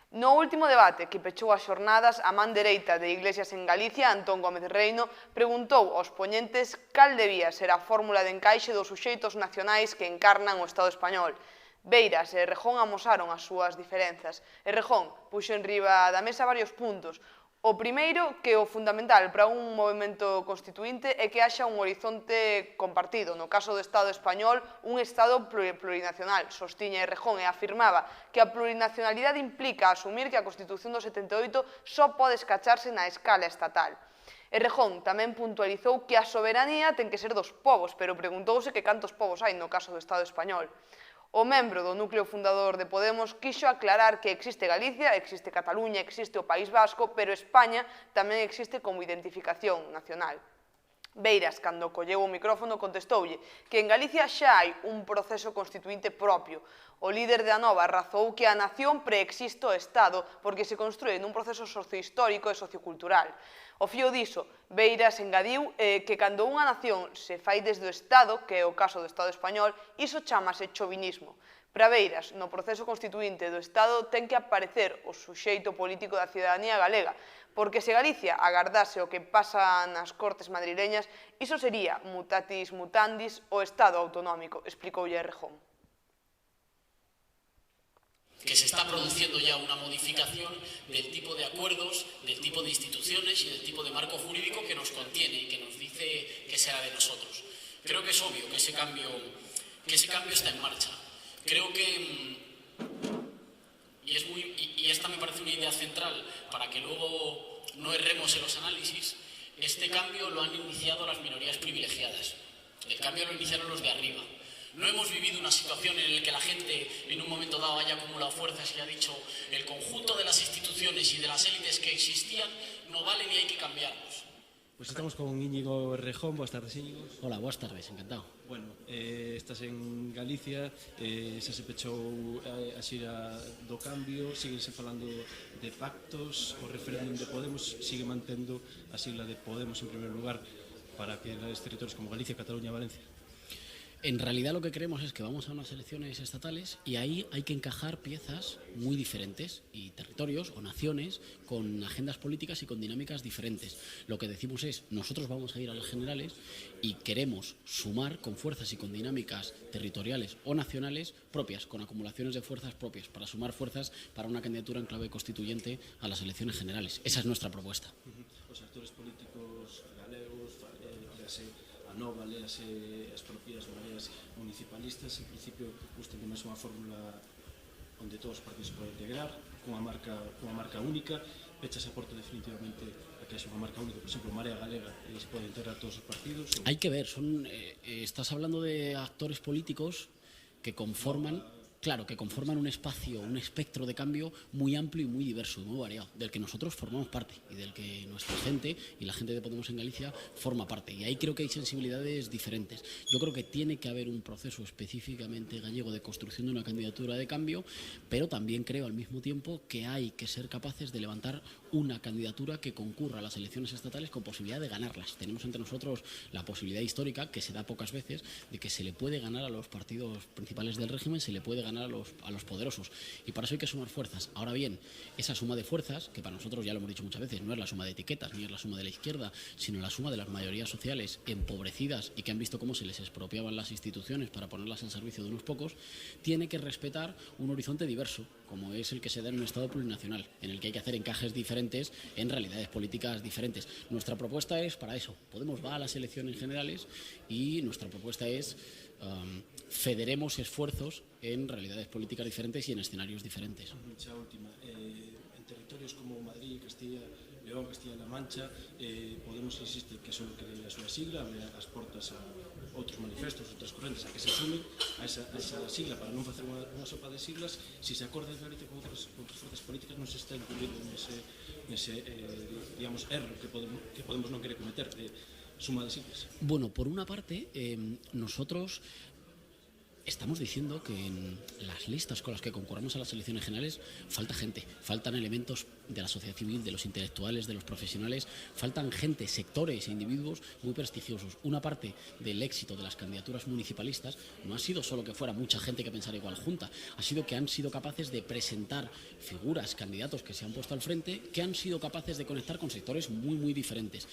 No último debate que pechou as xornadas, a man dereita de Iglesias en Galicia, Antón Gómez Reino, preguntou aos poñentes cal debía ser a fórmula de encaixe dos suxeitos nacionais que encarnan o Estado español. Beiras e Errejón amosaron as súas diferenzas. Errejón puxo en riba da mesa varios puntos. O primeiro, que o fundamental para un movimento constituínte é que haxa un horizonte compartido. No caso do Estado español, un Estado plurinacional. Sostiña Errejón e afirmaba que a plurinacionalidade implica asumir que a Constitución do 78 só pode escacharse na escala estatal. Errejón tamén puntualizou que a soberanía ten que ser dos povos, pero preguntouse que cantos povos hai no caso do Estado español. O membro do núcleo fundador de Podemos quixo aclarar que existe Galicia, existe Cataluña, existe o País Vasco, pero España tamén existe como identificación nacional. Beiras, cando colleu o micrófono, contestoulle que en Galicia xa hai un proceso constituínte propio. O líder de Anova razou que a nación preexiste o Estado porque se construe nun proceso sociohistórico e sociocultural. O fío diso, Beiras engadiu que cando unha nación se fai desde o Estado, que é o caso do Estado español, iso chamase chauvinismo. Para Beiras, no proceso constituínte do Estado ten que aparecer o suxeito político da cidadanía galega, porque se Galicia agardase o que pasa nas Cortes madrileñas, iso sería, mutatis mutandis, o Estado autonómico, explicoulle Errejón. que se está produciendo ya una modificación del tipo de acuerdos, del tipo de instituciones y del tipo de marco jurídico que nos contiene y que nos dice que será de nosotros. Creo que es obvio que ese cambio está en marcha. Creo que, y esta me parece una idea central para que luego no erremos en los análisis, este cambio lo han iniciado las minorías privilegiadas. El cambio lo iniciaron los de arriba. No hemos vivido una situación en la que la gente en un momento dado haya acumulado fuerzas y ha dicho el conjunto de las instituciones y de las élites que existían no valen y hay que cambiarlos. Pues estamos con Íñigo Errejón. Boas tardes, Íñigo. Hola, boas tardes, encantado. Bueno, estás en Galicia, xa se pechou a xira do cambio, síguense falando de pactos, o referéndum de Podemos sigue mantendo a sigla de Podemos en primer lugar para que los territorios como Galicia, Cataluña, Valencia. En realidad lo que creemos es que vamos a unas elecciones estatales y ahí hay que encajar piezas muy diferentes y territorios o naciones con agendas políticas y con dinámicas diferentes. Lo que decimos es, nosotros vamos a ir a las generales y queremos sumar con fuerzas y con dinámicas territoriales o nacionales propias, con acumulaciones de fuerzas propias, para sumar fuerzas para una candidatura en clave constituyente a las elecciones generales. Esa es nuestra propuesta. Os actores políticos galegos, Nova, léase as propias mareas municipalistas, en principio gusten máis unha fórmula onde todos os partidos se poden integrar, cunha marca única, pechas a porta definitivamente a que haxa unha marca única, por exemplo, Marea Galega, e se poden integrar todos os partidos? Hay que ver, estás hablando de actores políticos que conforman... Claro, que conforman un espacio, un espectro de cambio muy amplio y muy diverso, muy variado, del que nosotros formamos parte y del que nuestra gente y la gente de Podemos en Galicia forma parte. Y ahí creo que hay sensibilidades diferentes. Yo creo que tiene que haber un proceso específicamente gallego de construcción de una candidatura de cambio, pero también creo al mismo tiempo que hay que ser capaces de levantar una candidatura que concurra a las elecciones estatales con posibilidad de ganarlas. Tenemos entre nosotros la posibilidad histórica, que se da pocas veces, de que se le puede ganar a los partidos principales del régimen, se le puede ganar a los poderosos, y para eso hay que sumar fuerzas. Ahora bien, esa suma de fuerzas, que para nosotros, ya lo hemos dicho muchas veces, no es la suma de etiquetas, ni es la suma de la izquierda, sino la suma de las mayorías sociales empobrecidas y que han visto cómo se les expropiaban las instituciones para ponerlas en servicio de unos pocos, tiene que respetar un horizonte diverso, como es el que se da en un Estado plurinacional, en el que hay que hacer encajes diferentes en realidades políticas diferentes. Nuestra propuesta es para eso. Podemos va a las elecciones generales y nuestra propuesta es federemos esfuerzos en realidades políticas diferentes y en escenarios diferentes. Xa última, en territorios como Madrid, Castilla, León, Castilla-La Mancha, Podemos insiste que só quere a súa sigla, abre as portas a outros manifestos, outras correntes, a que se sumen a esa sigla para non facer unha sopa de siglas. Si se acorda de Galicia con outras forzas políticas, non se está incluído nese digamos, erro que Podemos non quere cometer de suma de siglas. Bueno, por una parte, nosotros estamos diciendo que en las listas con las que concurramos a las elecciones generales falta gente, faltan elementos de la sociedad civil, de los intelectuales, de los profesionales, faltan gente, sectores e individuos muy prestigiosos. Una parte del éxito de las candidaturas municipalistas no ha sido solo que fuera mucha gente que pensara igual junta, ha sido que han sido capaces de presentar figuras, candidatos que se han puesto al frente, que han sido capaces de conectar con sectores muy, muy diferentes.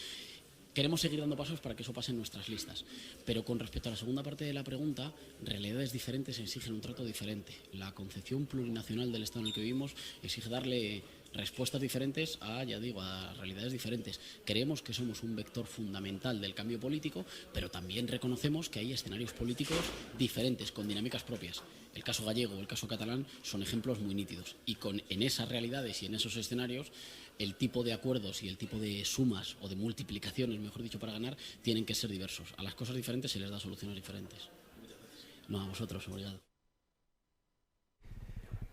Queremos seguir dando pasos para que eso pase en nuestras listas. Pero con respecto a la segunda parte de la pregunta, realidades diferentes exigen un trato diferente. La concepción plurinacional del Estado en el que vivimos exige darle respuestas diferentes a, ya digo, a realidades diferentes. Creemos que somos un vector fundamental del cambio político, pero también reconocemos que hay escenarios políticos diferentes, con dinámicas propias. El caso gallego o el caso catalán son ejemplos muy nítidos. Y en esas realidades y en esos escenarios, el tipo de acuerdos y el tipo de sumas o de multiplicaciones, mejor dicho, para ganar, tienen que ser diversos. A las cosas diferentes se les da soluciones diferentes. No, a vosotros, obrigado.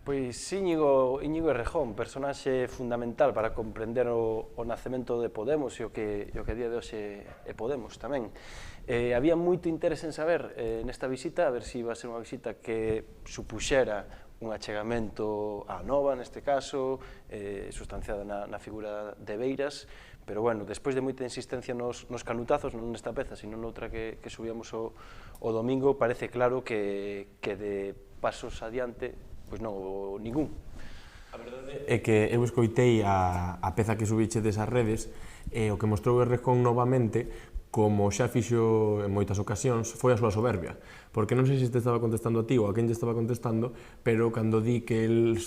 Pois Íñigo Errejón, personaxe fundamental para comprender o nacemento de Podemos e o que a día de hoxe é Podemos tamén. Había moito interés en saber nesta visita, a ver se iba a ser unha visita que supuxera un achegamento á Nova, neste caso, sustanciada na figura de Beiras, pero, bueno, despois de moita insistencia nos canutazos, non nesta peza, sino noutra que subíamos o domingo, parece claro que de pasos adiante, pois non, ningún. A verdade é que eu escoitei a peza que subiche desas redes e o que mostrou Errejón novamente como xa fixo en moitas ocasións, foi a súa soberbia. Porque non sei se te estaba contestando a ti ou a quen lle estaba contestando, pero cando di que el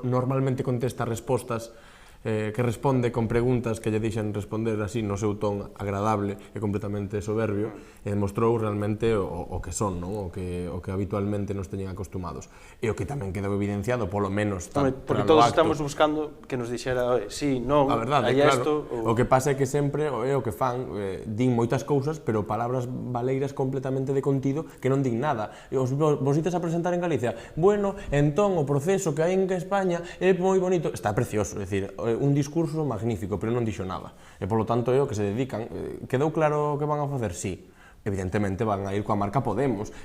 normalmente contesta respostas que responde con preguntas que lle deixan responder así no seu ton agradable e completamente soberbio, e demostrou realmente o que son, o que habitualmente nos teñen acostumados. E o que tamén quedou evidenciado, polo menos... Porque todos estamos buscando que nos dixera, sí, non, hai isto... O que pasa é que sempre o que fan, din moitas cousas, pero palabras baleiras completamente de contido que non din nada. Vos ites a presentar en Galicia, bueno, entón o proceso que hai en España é moi bonito, está precioso, é dicir, un discurso magnífico, pero non dixo nada. E, polo tanto, é o que se dedican. Quedou claro que van a facer? Sí. Evidentemente van a ir coa marca Podemos.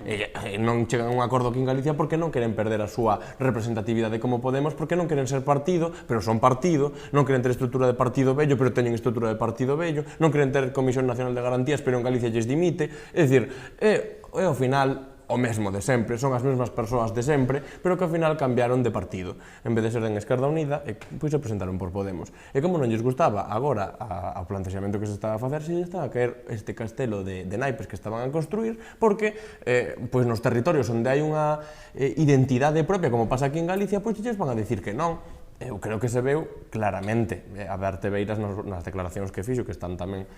Non chegan a un acordo aquí en Galicia porque non queren perder a súa representatividade como Podemos, porque non queren ser partido, pero son partido, non queren ter estrutura de partido vello, pero teñen estrutura de partido vello, non queren ter Comisión Nacional de Garantías, pero en Galicia lles dimite. É dicir, é ao final o mesmo de sempre, son as mesmas persoas de sempre, pero que ao final cambiaron de partido. En vez de ser en Esquerda Unida, pois se presentaron por Podemos. E como non lles gustaba agora ao plantexamento que se estaba a facer, se lles estaba a caer este castelo de naipes que estaban a construir, porque pois nos territorios onde hai unha identidade propia, como pasa aquí en Galicia, pois lles van a dicir que non. Eu creo que se veu claramente a Berte Beiras nas declaracións que fixo, que están tamén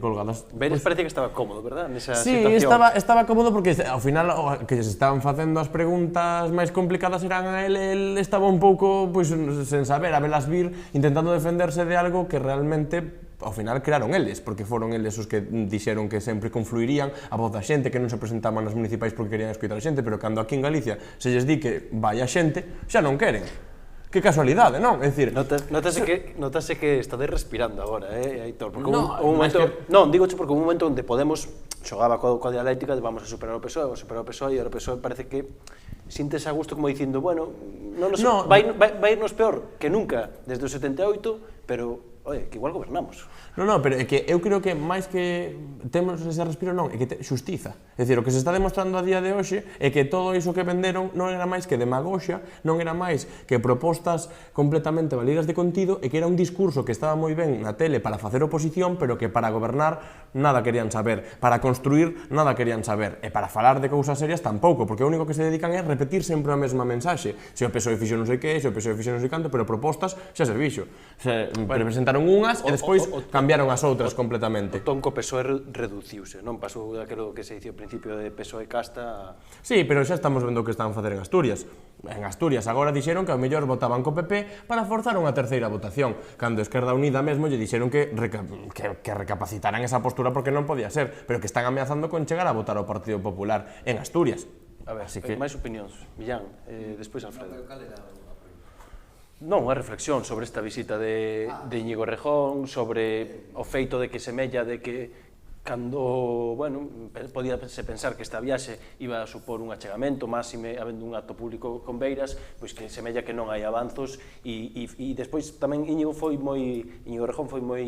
colgadas. Beiras parece que estaba cómodo, verdad? Nesa situación. Sí, estaba cómodo porque ao final que se estaban facendo as preguntas máis complicadas eran a él estaba un pouco sen saber, a velas vir, intentando defenderse de algo que realmente ao final crearon eles, porque foron eles os que dixeron que sempre confluirían a voz da xente, que non se presentaban nas municipais porque querían escoitar a xente, pero cando aquí en Galicia se lles di que vai a xente, xa non queren. Que casualidade, non? É dicir... Notase que estades respirando agora, Aitor? Non, digoche porque un momento onde Podemos xogaba coa dialéctica de vamos a superar o PSOE, e o PSOE parece que sintes a gusto como dicindo, bueno, vai irnos peor que nunca desde o 78, pero, que igual gobernamos. Non, pero é que eu creo que máis que temos ese respiro non, é que xustiza. É dicir, o que se está demostrando a día de hoxe é que todo iso que venderon non era máis que demagoxia, non era máis que propostas completamente validas de contido e que era un discurso que estaba moi ben na tele para facer oposición, pero que para gobernar nada querían saber, para construir nada querían saber, e para falar de cousas serias tampouco, porque o único que se dedican é repetir sempre a mesma mensaxe. Se o PSOE fixo non sei que, se o PSOE fixo non sei canto, pero propostas xa se fixo. Presentaron unhas e despois cambiaron as outras completamente. O ton co PSOE reduciuse, non pasou daquilo que se dicía ao principio de PSOE casta... Sí, pero xa estamos vendo o que están a facer en Asturias. En Asturias agora dixeron que ao mellor votaban co PP para forzar unha terceira votación, cando Esquerda Unida mesmo lle dixeron que recapacitaran esa postura porque non podía ser, pero que están ameazando con chegar a votar ao Partido Popular en Asturias. A ver, máis opinións. Millán, despois Alfredo. Non, unha reflexión sobre esta visita de Íñigo Errejón, sobre o feito de que semella de que cando, bueno, podíase pensar que esta viaxe iba a supor un achegamento, máxime habendo un acto público con Beiras, pois que semella que non hai avanzos e despois tamén Íñigo Errejón foi moi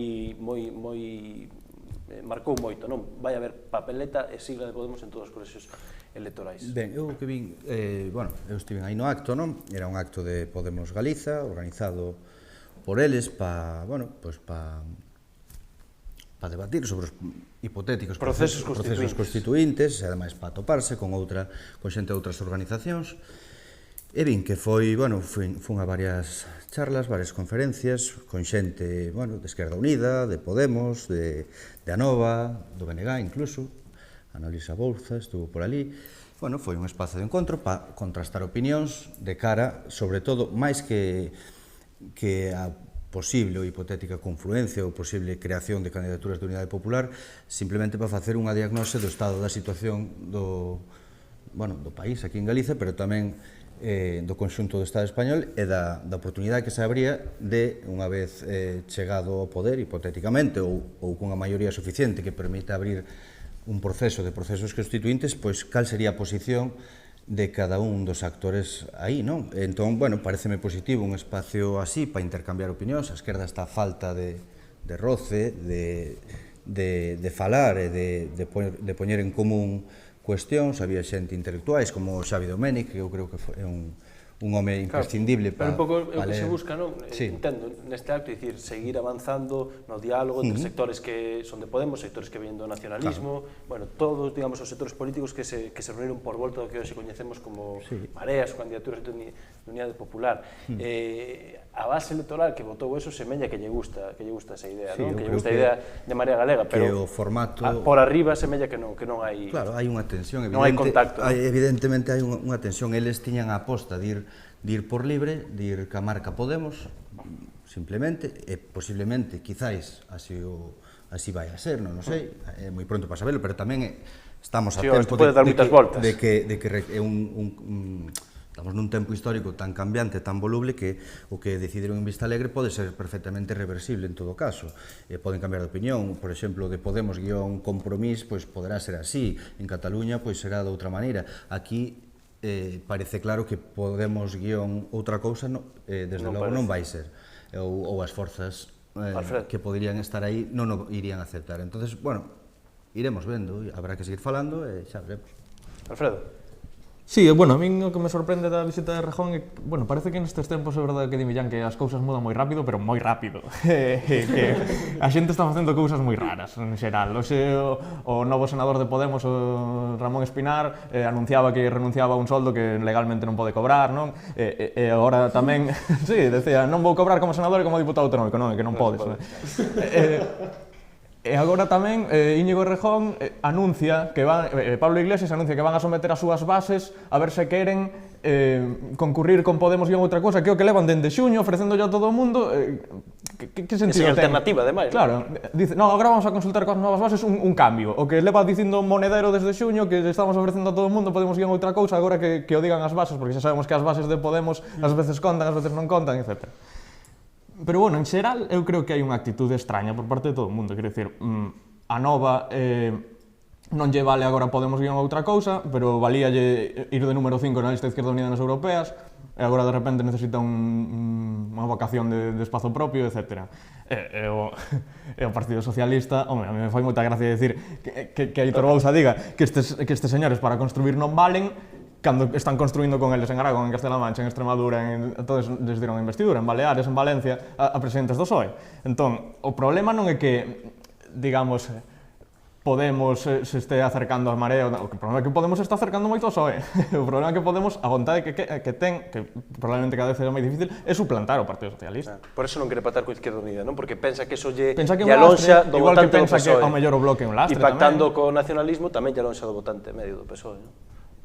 marcou moito, non? Vai haber papeleta e sigla de Podemos en todos os colexios electorais. Ben, eu que vin, eu estive aí no acto, non? Era un acto de Podemos Galiza, organizado por eles para debatir sobre os hipotéticos procesos constituíntes, e ademais para toparse con xente de outras organizacións. E vin que fun a varias charlas, varias conferencias, con xente, de Esquerda Unida, de Podemos, de Anova, do BNG incluso, Annalisa Bouza estuvo por ali. Foi un espazo de encontro para contrastar opinións de cara, sobre todo, máis que a posible ou hipotética confluencia ou posible creación de candidaturas de Unidade Popular, simplemente para facer unha diagnose do estado da situación do país aquí en Galicia, pero tamén do conxunto do Estado español e da oportunidade que se abría de, unha vez chegado ao poder, hipotéticamente, ou cunha maioría suficiente que permita abrir un proceso de procesos constituíntes, pois cal sería a posición de cada un dos actores aí, non? Entón, pareceme positivo un espacio así para intercambiar opinións. A esquerda está a falta de roce, de falar e de poñer en común cuestións. Había xente intelectuais como Xavi Domènech, que eu creo que é un un home imprescindible para... Pero un pouco o que se busca, non? Sí. Entendo, neste acto, dicir, seguir avanzando no diálogo entre sectores que son de Podemos, sectores que veñen do nacionalismo, bueno, todos, digamos, os sectores políticos que se reuniron por volta do que hoxe coñecemos como mareas ou candidaturas de Unidade Popular. A base electoral que votou eso semella que lle gusta esa idea, non? Que lle gusta a idea de Marea Galega, pero o formato por arriba semella que non hai... Claro, hai unha tensión, non hai contacto. Evidentemente hai unha tensión, eles tiñan a aposta de ir por libre, de ir ca marca Podemos, simplemente, e posiblemente, quizáis, así vai a ser, non sei, é moi pronto para saberlo, pero tamén estamos a tempo de que é estamos nun tempo histórico tan cambiante, tan voluble, que o que decidiron en Vista Alegre pode ser perfectamente reversible en todo caso. Poden cambiar de opinión, por exemplo, de Podemos guión Compromís, pois poderá ser así, en Cataluña pois será de outra maneira. Aquí parece claro que Podemos guión outra cousa, desde logo non vai ser, ou as forzas que poderían estar aí non o irían a aceptar. Entonces, bueno, iremos vendo, habrá que seguir falando e xa veremos. Alfredo. Sí, bueno, a min o que me sorprende da visita de Rejón é que, bueno, parece que nestes tempos é verdade que di Millán que as cousas mudan moi rápido, pero moi rápido. Que a xente está facendo cousas moi raras, en xeral. O novo senador de Podemos, o Ramón Espinar, anunciaba que renunciaba a un soldo que legalmente non pode cobrar, non? E agora tamén, sí, decía, non vou cobrar como senador e como diputado autonómico, non, é que non podes. E agora tamén Íñigo Errejón anuncia que Pablo Iglesias anuncia que van a someter as súas bases a ver se queren concurrir con Podemos e outra cousa que é o que levan dende xuño ofrecendolle a todo o mundo. Que sentido ten? Esa alternativa, ademais. Claro, dice, non, agora vamos a consultar coas novas bases un cambio. O que leva dicindo Monedero desde xuño que estamos ofrecendo a todo o mundo Podemos e outra cousa, agora que o digan as bases, porque xa sabemos que as bases de Podemos ás veces contan, ás veces non contan, etc. Pero, bueno, en xeral, eu creo que hai unha actitude extraña por parte de todo o mundo. Quero dicir, a Nova non lle vale agora Podemos guión outra cousa, pero valíalle ir de número 5 na lista Izquierda Unida nas europeas, e agora de repente necesita unha vocación de espazo propio, etc. E o Partido Socialista, home, a mí me fai moita gracia decir que Aitor Bouza diga que estes señores para construir non valen, cando están construindo con eles en Aragón, en Castela Mancha, en Extremadura, todos les dieron a investidura, en Baleares, en Valencia, a presidentes do PSOE. Entón, o problema non é que, digamos, Podemos se este acercando a Marea, o problema é que Podemos se está acercando moito ao PSOE. O problema é que Podemos, a vontade que ten, que probablemente cada vez é máis difícil, é suplantar o Partido Socialista. Por eso non quere pactar con Izquierda Unida, non? Porque pensa que eso lle alonxa do votante do PSOE. Igual que pensa que ao mellor o bloque é un lastre tamén. E pactando co nacionalismo tamén lle alonxa do votante medio do PSOE, non?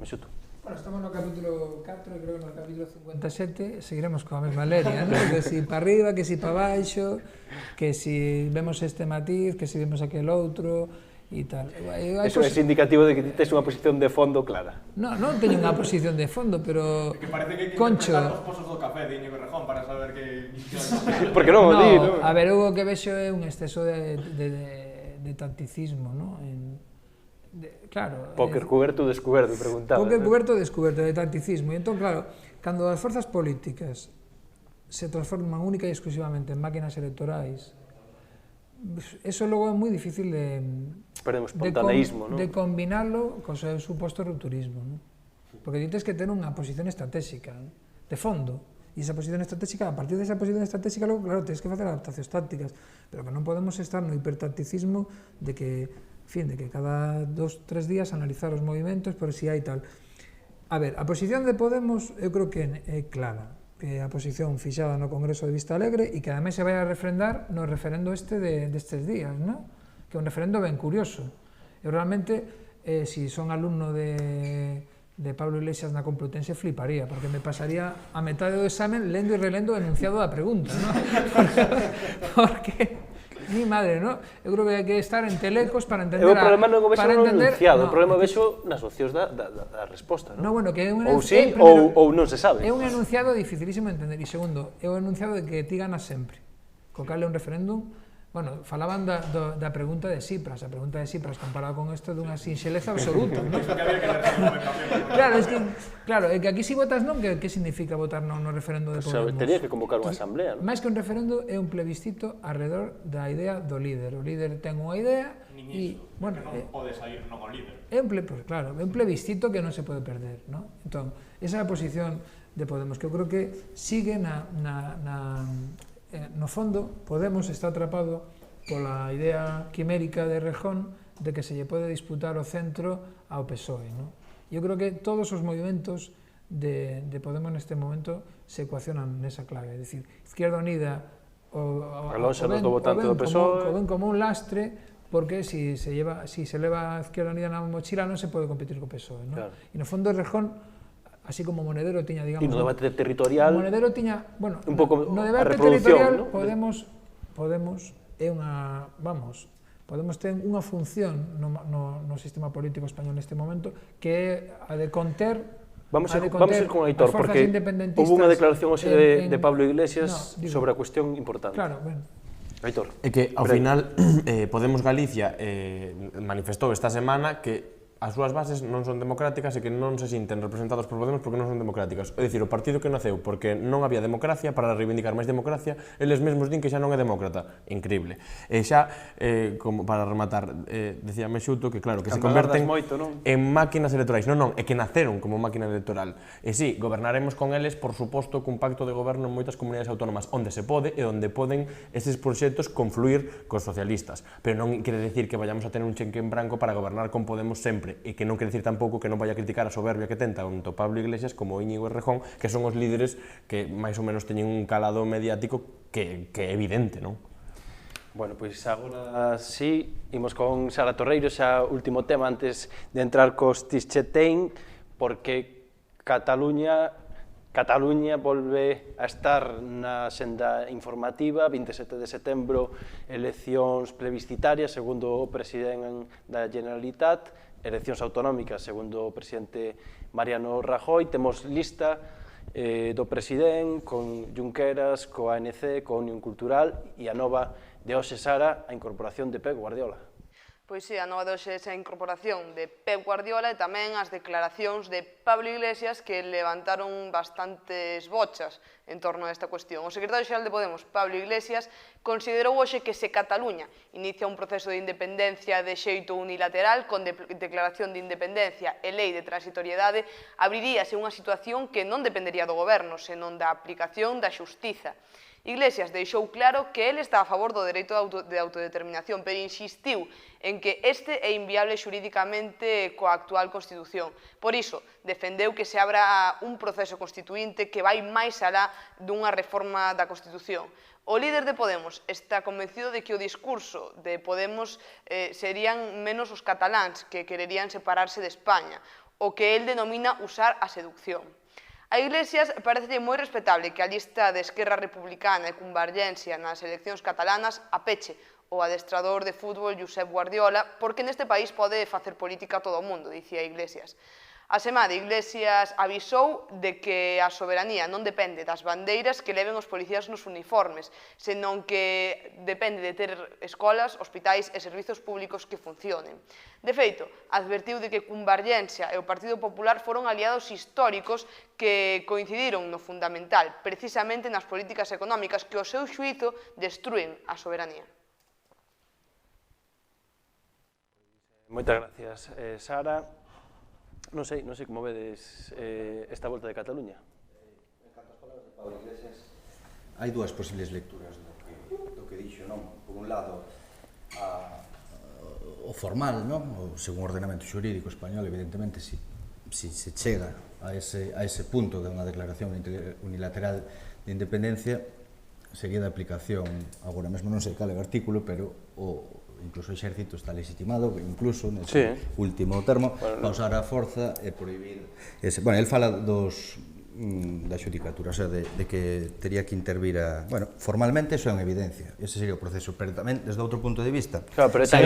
Me xuto. Bueno, estamos no capítulo 4 e creo que no capítulo 57 seguiremos coa mesma leria, ¿no? Que si para arriba, que si para baixo, que si vemos este matiz, que si vemos aquel outro e tal. Eso é indicativo de que tes unha posición de fondo clara. Non teño unha posición de fondo, pero... Que parece que hai que Concho... interpretar os pozos do café de Íñigo Errejón para saber que... Porque non o di, non? A ver, o que vexo é un exceso de tacticismo, non? Claro, Póker cuberto ou descuberto, preguntaba. Póker cuberto ou descuberto, de tacticismo. E entón, claro, cando as forzas políticas se transforman única e exclusivamente en máquinas electorais, eso logo é moi difícil de combinarlo co seu suposto rupturismo, non? Porque ti tens que ter unha posición estratégica, non? De fondo. E esa posición estratégica, a partir desa posición estratégica, logo, claro, tens que facer adaptacións tácticas, pero que non podemos estar no hipertacticismo de que de que cada 2-3 días analizar os movimentos por si hai tal. A ver, a posición de Podemos eu creo que é clara, que é a posición fixada no Congreso de Vista Alegre e que ademais se vai a refrendar no referendo destes días, non? Que é un referendo ben curioso. Eu realmente, si son alumno de Pablo Iglesias na Complutense, fliparía, porque me pasaría a metade do examen lendo e relendo o enunciado da pregunta, non? Porque... Mi madre, non? Eu creo que hai que estar en telecos para entender... O problema non o vexo no enunciado, o problema o vexo nas opcións da resposta, non? Non, bueno, que é un... Ou sí, ou non se sabe. É un enunciado dificilísimo de entender. E segundo, é un enunciado de que ti ganas sempre. Co cal é un referéndum... Bueno, falaban da pregunta de Tsipras, a pregunta de Tsipras comparada con isto dunha sinxeleza absoluta, non? Claro, é que aquí si votas non, que significa votar non no referendo de Podemos? Tería que convocar unha asamblea, non? Mais que un referendo é un plebiscito alrededor da idea do líder. O líder ten unha idea e, bueno... Non pode sair non o líder. Claro, é un plebiscito que non se pode perder, non? Entón, Esa é a posición de Podemos, que eu creo que sigue no fondo. Podemos está atrapado pola idea quimérica de Rejón de que se lle pode disputar o centro ao PSOE, non? Eu creo que todos os movimentos de Podemos neste momento se ecuacionan nesa clave, é dicir, Izquierda Unida o ven como un lastre, porque si se leva a Izquierda Unida na mochila non se pode competir co PSOE, non? Claro. E no fondo Rejón, así como Monedero tiña, digamos... E no debate territorial... Monedero tiña, bueno, un pouco no debate territorial, ¿no? Podemos é unha, vamos, Podemos ter unha función no sistema político español neste momento, que é a de conter... Vamos a ir con Aitor, porque houve unha declaración hoxe de Pablo Iglesias sobre a cuestión importante. Claro, ben. Aitor. É que, ao final, Podemos Galicia manifestou esta semana que as súas bases non son democráticas e que non se sinten representados por Podemos porque non son democráticas. É dicir, o partido que naceu porque non había democracia, para reivindicar máis democracia, eles mesmos din que xa non é demócrata. Increíble. E xa, como para rematar, decía Mexuto que, claro, que se converten en máquinas electorais. Non, é que naceron como máquina electoral. E sí, gobernaremos con eles, por suposto, cun pacto de goberno en moitas comunidades autónomas, onde se pode e onde poden eses proxectos confluir cos socialistas. Pero non quere decir que vayamos a tener un cheque en branco para gobernar con Podemos sempre. E que non quere dicir tampouco que non vaya a criticar a soberbia que tenta tanto Pablo Iglesias como Íñigo Errejón, que son os líderes que máis ou menos teñen un calado mediático que é evidente, non? Bueno, pois agora sí, imos con Sara Torreiro, xa último tema antes de entrar cos Tischetein, porque Cataluña volve a estar na senda informativa. 27 de setembro, eleccións plebiscitarias, segundo o presidente da Generalitat, eleccións autonómicas, segundo o presidente Mariano Rajoy. Temos lista do presidente, con Junqueras, co ANC, co Unión Cultural, e a nova de hoxe, Sara, a incorporación de Pep Guardiola. Pois sí, a nova de hoxe esa incorporación de Pep Guardiola e tamén as declaracións de Pablo Iglesias que levantaron bastantes bochas en torno a esta cuestión. O secretario xeral de Podemos, Pablo Iglesias, considerou hoxe que se Cataluña inicia un proceso de independencia de xeito unilateral con declaración de independencia e lei de transitoriedade, abriríase unha situación que non dependería do goberno, senón da aplicación da xustiza. Iglesias deixou claro que ele está a favor do dereito de autodeterminación, pero insistiu en que este é inviable xurídicamente coa actual Constitución. Por iso, defendeu que se abra un proceso constituinte que vai máis alá dunha reforma da Constitución. O líder de Podemos está convencido de que o discurso de Podemos serían menos os cataláns que quererían separarse de España, o que el denomina usar a seducción. A Iglesias parece moi respetable que a lista de Esquerra Republicana e Convergencia nas eleccións catalanas apeche o adestrador de fútbol Josep Guardiola, porque neste país pode facer política todo o mundo, dicía Iglesias. Asemade, Iglesias avisou de que a soberanía non depende das bandeiras que leven os policías nos uniformes, senón que depende de ter escolas, hospitais e servizos públicos que funcionen. De feito, advertiu de que Convergencia e o Partido Popular foron aliados históricos que coincidiron no fundamental, precisamente nas políticas económicas que, ao seu xuízo, destruen a soberanía. Moitas gracias, Sara. Non sei como vedes esta volta de Cataluña. En canto as palabras de Pablo Iglesias, hai dúas posibles lecturas do que dixo, non? Por un lado, o formal, non? O según ordenamento xurídico español, evidentemente, se chega a ese punto de unha declaración unilateral de independencia, seguida de aplicación, agora mesmo non sei cal é o artículo, pero incluso o exército está legitimado, incluso nese último termo, para usar a forza e prohibir... Bueno, el fala da xudicatura, o sea, de que tería que intervir a... Bueno, formalmente eso é unha evidencia, ese sería o proceso, pero tamén desde outro punto de vista... Claro, pero é tan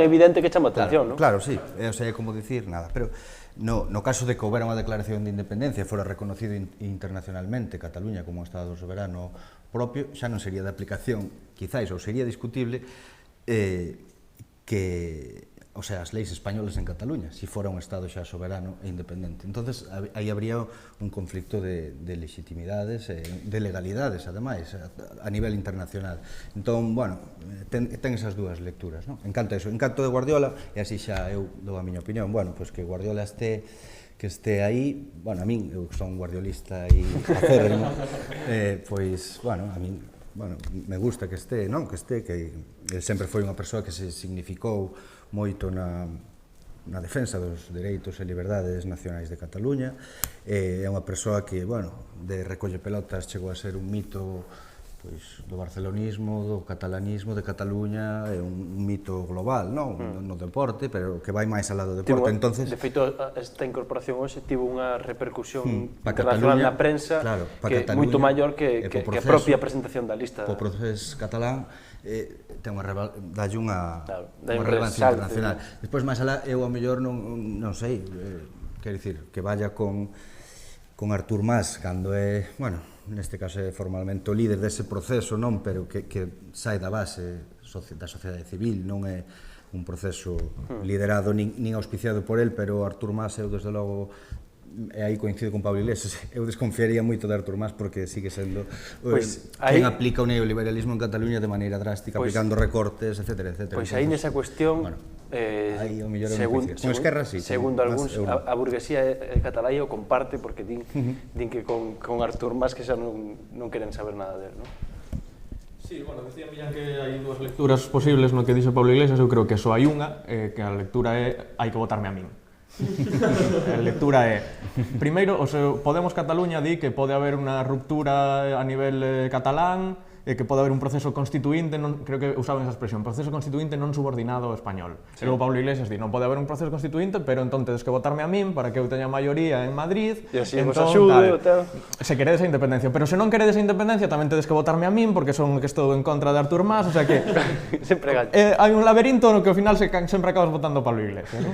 evidente que chama atención, non? Claro, sí, o sea, é como dicir nada, pero no caso de que houbera unha declaración de independencia fora reconocido internacionalmente Cataluña como un Estado soberano propio, xa non sería de aplicación, quizáis, ou sería discutible que, o sea, as leis españolas en Cataluña, si fora un Estado xa soberano e independente. Entonces, aí habría un conflicto de legitimidades, de legalidades, ademais, a nivel internacional. Entón, bueno, ten esas dúas lecturas, non? En canto de Guardiola, e así xa eu dou a miña opinión, bueno, pois que Guardiola este que este aí, bueno, a min, eu son guardiolista e acérrimo, pois, bueno, a min, bueno, me gusta que este, non, que este, que sempre foi unha persoa que se significou moito na defensa dos dereitos e liberdades nacionais de Cataluña, é unha persoa que, bueno, de recolle pelotas chegou a ser un mito pois, do barcelonismo, do catalanismo de Cataluña, é un mito global, non? No deporte, pero que vai máis alá do deporte. Entonces, de feito, esta incorporación hoxe tivo unha repercusión internacional na prensa que é moito maior que a propia presentación da lista. O proceso catalán ten unha relevancia internacional. Despois, máis alá, eu ao mellor non sei, quero dicir, que vaya con Artur Mas, cando é, bueno, neste caso é formalmente o líder dese proceso, non, pero que sai da base da sociedade civil, non é un proceso liderado nin auspiciado por el, pero Artur Mas, eu desde logo, e aí coincido con Pablo Iglesias, eu desconfiaría moito de Artur Mas porque sigue sendo quen aplica o neoliberalismo en Cataluña de maneira drástica, aplicando recortes, etc. Pois aí nesa cuestión, segundo algúns, a burguesía catalá o comparte porque din que con Artur Mas que xa non queren saber nada del, non? Sí, bueno, decía Millán que hai dúas lecturas posibles no que dixe Pablo Iglesias, eu creo que só hai unha, que a lectura é hai que votarme a min. A lectura é, primeiro, o Podemos Cataluña di que pode haber unha ruptura a nivel catalán, que pode haber un proceso constituinte, creo que usaban esa expresión, proceso constituinte non subordinado ao español. E logo Pablo Iglesias di, non pode haber un proceso constituinte, pero entón tedes que votarme a min para que eu teña maioría en Madrid. E así vos axudo, tal. Se queredes a independencia, pero se non queredes a independencia tamén tedes que votarme a min, porque son que estou en contra de Artur Mas, o sea que... sempre gaño. Hai un laberinto no que ao final sempre acabas votando a Pablo Iglesias, non?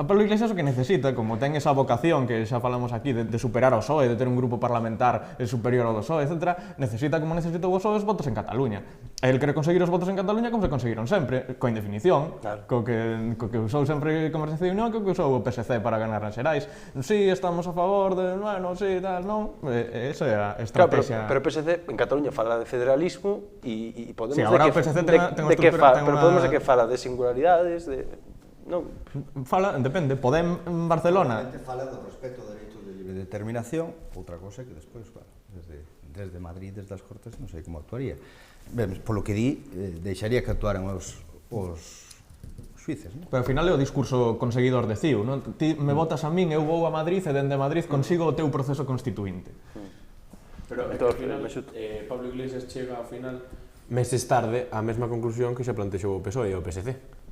A Pablo Iglesias o que necesita, como ten esa vocación que xa falamos aquí, de superar ao PSOE, de ter un grupo parlamentar superior ao do PSOE, etc., necesita, como necesita o PSOE, os votos en Cataluña. El quere conseguir os votos en Cataluña como se conseguiron sempre, coa indefinición, co que usou sempre Convergencia e Unión, co que usou o PSC para ganar nas xerais. Si, estamos a favor de, bueno, si, tal, non? Esa é a estrategia. Pero o PSC en Cataluña fala de federalismo e Podemos de que fala, pero Podemos de que fala de singularidades, de... non? Fala, depende, Podem en Barcelona... Fala do respeto ao dereito de libre determinación, outra cosa que despois, desde Madrid, desde as Cortes, non sei como actuaría. Ben, polo que di, deixaría que actuaran os xuíces, non? Pero ao final é o discurso conseguidor de CIU, non? Ti me votas a min, eu vou a Madrid e dende Madrid consigo o teu proceso constituinte. Pero ao final, Pablo Iglesias chega ao final meses tarde á mesma conclusión que xa plantexou o PSOE e o PSC.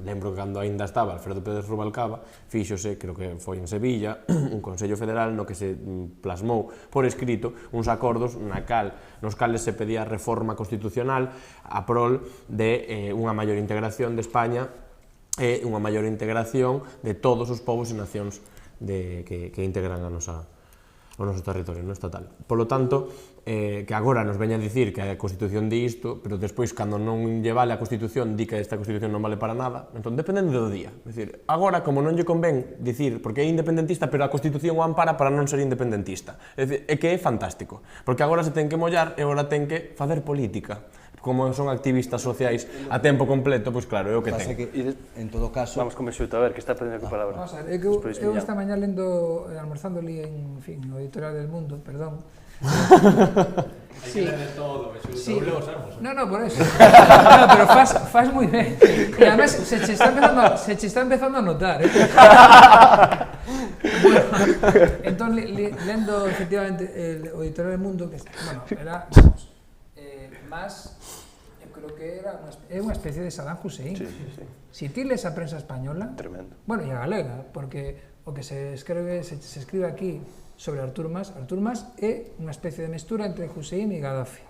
Lembro que cando aínda estaba Alfredo Pérez Rubalcaba, fíxose, creo que foi en Sevilla, un Consello Federal no que se plasmou por escrito uns acordos nos cales se pedía reforma constitucional a prol de unha maior integración de España e unha maior integración de todos os povos e nacións que integran o noso territorio non estatal. Polo tanto, que agora nos veña a dicir que a Constitución di isto, pero despois, cando non lle vale a Constitución, di que esta Constitución non vale para nada, entón, dependendo do día. É dicir, agora, como non lle convén dicir, porque é independentista, pero a Constitución o ampara para non ser independentista. É que é fantástico, porque agora se ten que mollar e agora ten que facer política. Como son activistas sociais a tempo completo, pois claro, é o que ten. En todo caso... Vamos con Mexuto, a ver, que está pedindo a palabra. Vamos a ver, eu esta mañá lendo, almorzando ali en fin, no editorial del Mundo, perdón. Hai que ler todo, Mexuto, leo os ermos. No, por eso. No, pero faz moi ben. E además se che está empezando a notar, Bueno, entón, lendo efectivamente o editorial del Mundo, que, bueno, era, más... creo que é unha especie de Saddam Hussein. Si ti lees a prensa española, bueno, e a galega, porque o que se escribe aquí sobre Artur Mas é unha especie de mestura entre Hussein e Gaddafi.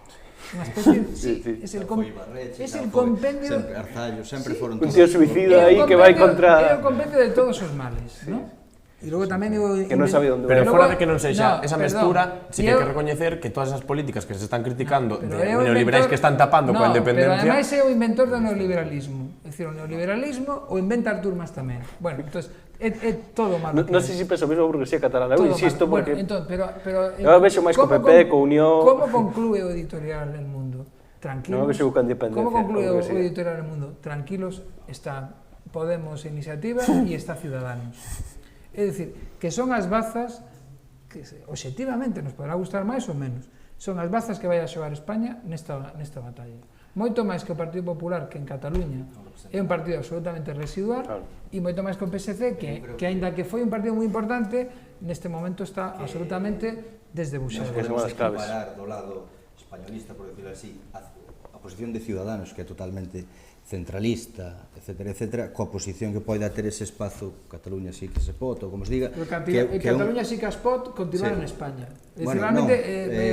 Unha especie, es el compendio... Sempre Arzallo, sempre foron un tío suicida aí que vai contra... É o compendio de todos os males, non? E logo tamén que non sabía onde vai. Pero fora de que non sexa esa mestura, sí que hai que recoñecer que todas esas políticas que se están criticando de neoliberais que están tapando coa independencia... Pero ademais é o inventor do neoliberalismo. É dicir, o neoliberalismo o inventa Artur Mas tamén. Bueno, entón, é todo malo. Non sei se penso mesmo a burguesía catalana, eu insisto porque... Eu vexo máis co PP, co Unión... Como conclúe o editorial El Mundo? Tranquilos. Non vexo co independencia. Como conclúe o editorial El Mundo? Tranquilos, está Podemos Iniciativa e está Ciudadanos. É dicir, que son as bazas que obxectivamente nos poderá gustar máis ou menos, son as bazas que vai a xogar España nesta batalla. Moito máis que o Partido Popular, que en Cataluña é un partido absolutamente residual, e moito máis que o PSC, que aínda que foi un partido moi importante, neste momento está absolutamente desdebuxado. Podemos equiparar do lado españolista, por decirlo así, a posición de Ciudadanos, que é totalmente centralista, etcétera, coa posición que poida ter ese espazo Cataluña sí que se pot, ou como se diga... Cataluña sí que as pot continuar en España. Realmente,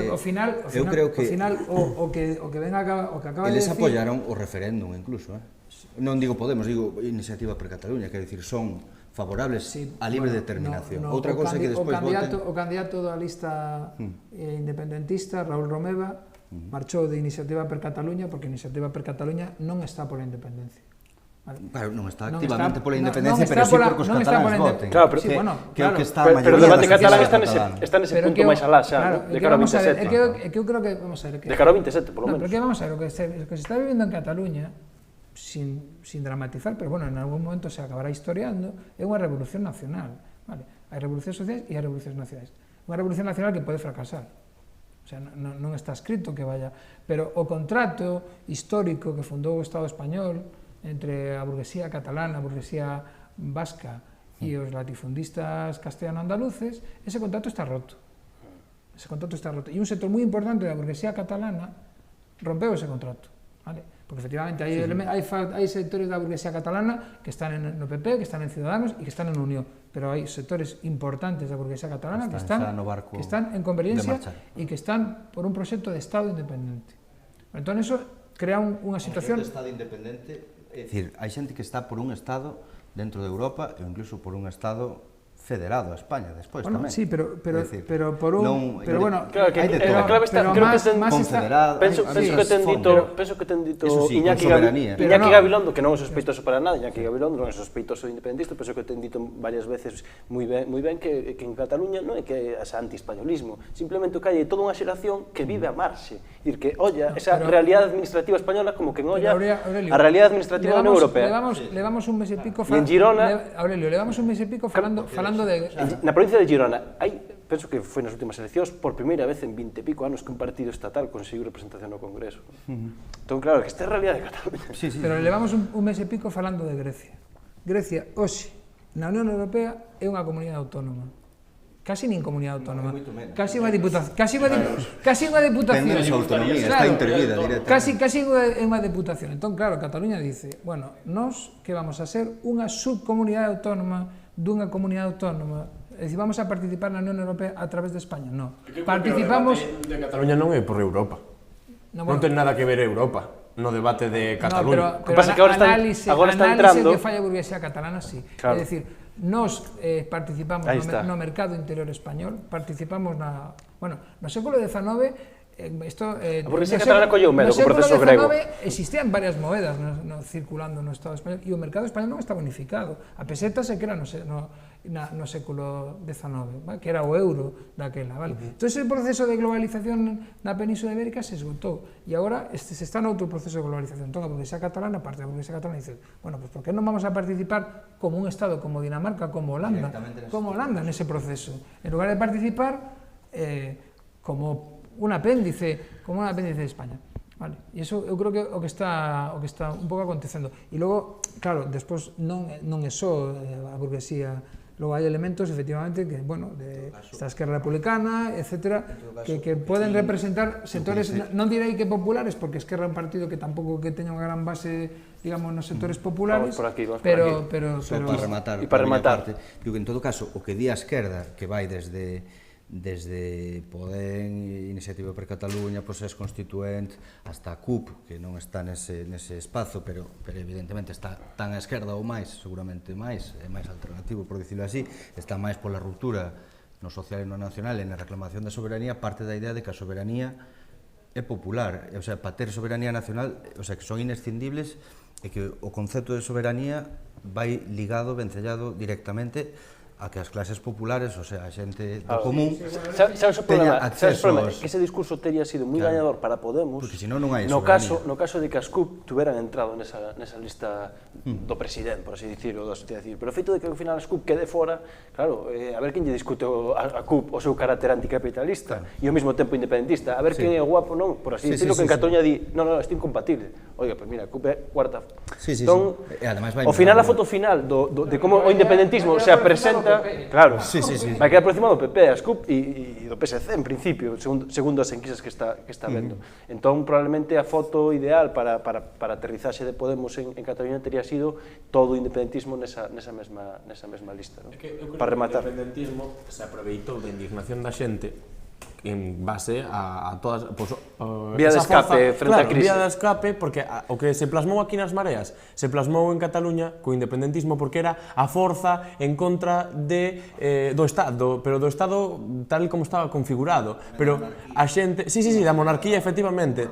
ao final, o que acaba de decir... Eles apoyaron o referéndum, incluso. Non digo Podemos, digo Iniciativa per Cataluña, quero dicir, son favorables a libre determinación. Outra cosa que despois voten... O candidato da lista independentista, Raúl Romeva, marchou de Iniciativa per Cataluña porque Iniciativa per Cataluña non está pola independencia. Claro, non está activamente pola independencia, pero sí porque os cataláns voten. Claro, pero que está a maioría dos catalán está nese punto máis alá xa, de cara ao 27. É que eu creo que, vamos a ver... De cara ao 27, polo menos. Pero que vamos a ver, o que se está vivindo en Cataluña, sin dramatizar, pero bueno, en algún momento se acabará historiando, é unha revolución nacional. Hai revolucións sociais e hai revolucións nacionais. Unha revolución nacional que pode fracasar. O sea, non está escrito que vaya, pero o contrato histórico que fundou o Estado español entre a burguesía catalana, a burguesía vasca e os latifundistas castellano-andaluces, ese contrato está roto. Ese contrato está roto. E un sector moi importante da burguesía catalana rompeu ese contrato, vale? Porque efectivamente hai sectores da burguesía catalana que están no PP, que están en Ciudadanos e que están en Unión, pero hai sectores importantes da burguesía catalana que están en convergencia e que están por un proxecto de Estado independente. Entón, eso crea unha situación... Un Estado independente, é dicir, hai xente que está por un Estado dentro de Europa e incluso por un Estado federado a España despois tamén. Sí, pero por un... Pero bueno, claro, que a clave está, creo que ten confederado. Penso que ten dito Iñaki Gabilondo, que non é sospeitoso para nada, Iñaki Gabilondo non é sospeitoso de independentista, penso que ten dito varias veces moi ben que en Cataluña non é que é anti-españolismo, simplemente que hai toda unha xeración que vive a marxe, dir que olla esa realidade administrativa española como que olla a realidade administrativa da Unión Europea. Levamos un mes e pico falando... En Girona... Aurelio, levamos un mes e pico falando na provincia de Girona, penso que foi nas últimas eleccións, por primeira vez en 20 e pico anos que un partido estatal conseguiu representación no Congreso. Entón, claro, que esta é a realidade de Cataluña. Pero levamos un mes e pico falando de Grecia. Grecia, hoxe, na Unión Europea, é unha comunidade autónoma. Casi nin comunidade autónoma. Casi unha diputación. Casi unha diputación. Ten a súa autonomía, está intervida directamente. Casi unha diputación. Entón, claro, Cataluña dice, bueno, nós que vamos a ser unha subcomunidade autónoma dunha comunidade autónoma, é dicir, vamos a participar na Unión Europea a través de España? Non. Participamos... O debate de Cataluña non é por Europa. Non ten nada que ver Europa no debate de Cataluña. Pero agora está entrando... que falla a burguesía catalana, sí. É dicir, nós participamos no mercado interior español, participamos no século XIX, a burguesía catalana colleu medo co proceso grego. Existían varias moedas circulando no Estado español e o mercado español non está bonificado. A peseta se que era no século XIX, que era o euro daquela. Entón, ese proceso de globalización na Península Ibérica se esgotou e agora se está noutro proceso de globalización. Entón, a burguesía catalana, parte da burguesía catalana, dice, bueno, pues por que non vamos a participar como un Estado como Dinamarca, como Holanda nese proceso? En lugar de participar como un apéndice de España. Vale. E iso eu creo que o que está un pouco acontecendo. E logo, claro, despois non é só a burguesía, logo hai elementos, efectivamente, que, bueno, de esta esquerda republicana, etcétera, que poden representar sectores, non direi que populares, porque Esquerra é un partido que tampouco que teña unha gran base, digamos, nos sectores populares, pero para rematar, digo que en todo caso, o que di a esquerda, que vai desde Podem, Iniciativa per Cataluña, Procés Constituent, hasta a CUP, que non está nese espazo, pero evidentemente está tan á esquerda ou máis, seguramente máis, é máis alternativo, por dicirlo así, está máis pola ruptura no social e no nacional e na reclamación da soberanía, parte da idea de que a soberanía é popular, o sea, para ter soberanía nacional, o sea, que son inescindibles e que o concepto de soberanía vai ligado, vencellado directamente a que as clases populares, o sea, a xente do común, sabes o teña problema? acceso Que ese discurso teria sido moi gañador para Podemos, porque senón non hai no soberanía. caso de que as CUP tuveran entrado nesa lista do presidente, por así dicirlo, da sociedade civil. Pero o feito de que ao final as CUP quede fora, claro, a ver quen lle discute a CUP o seu carácter anticapitalista e ao mesmo tempo independentista, a ver quen é guapo, non, por así dicirlo, que en Cataluña di, non, isto é incompatible. Oiga, pues mira, a CUP é cuarta. Entón, ao final a foto final de como o independentismo se apresenta, claro, vai quedar por encima do PP, as CUP e do PSC, en principio, segundo as enquisas que está vendo. Entón, probablemente a foto ideal para aterrizaxe de Podemos en Cataluña teria sido todo o independentismo nesa mesma lista, para rematar. O independentismo se aproveitou da indignación da xente en base a todas... Vía de escape frente á crise. Vía de escape, porque o que se plasmou aquí nas mareas se plasmou en Cataluña co independentismo porque era a forza en contra do Estado, pero do Estado tal como estaba configurado. Pero a xente... Sí, da monarquía, efectivamente,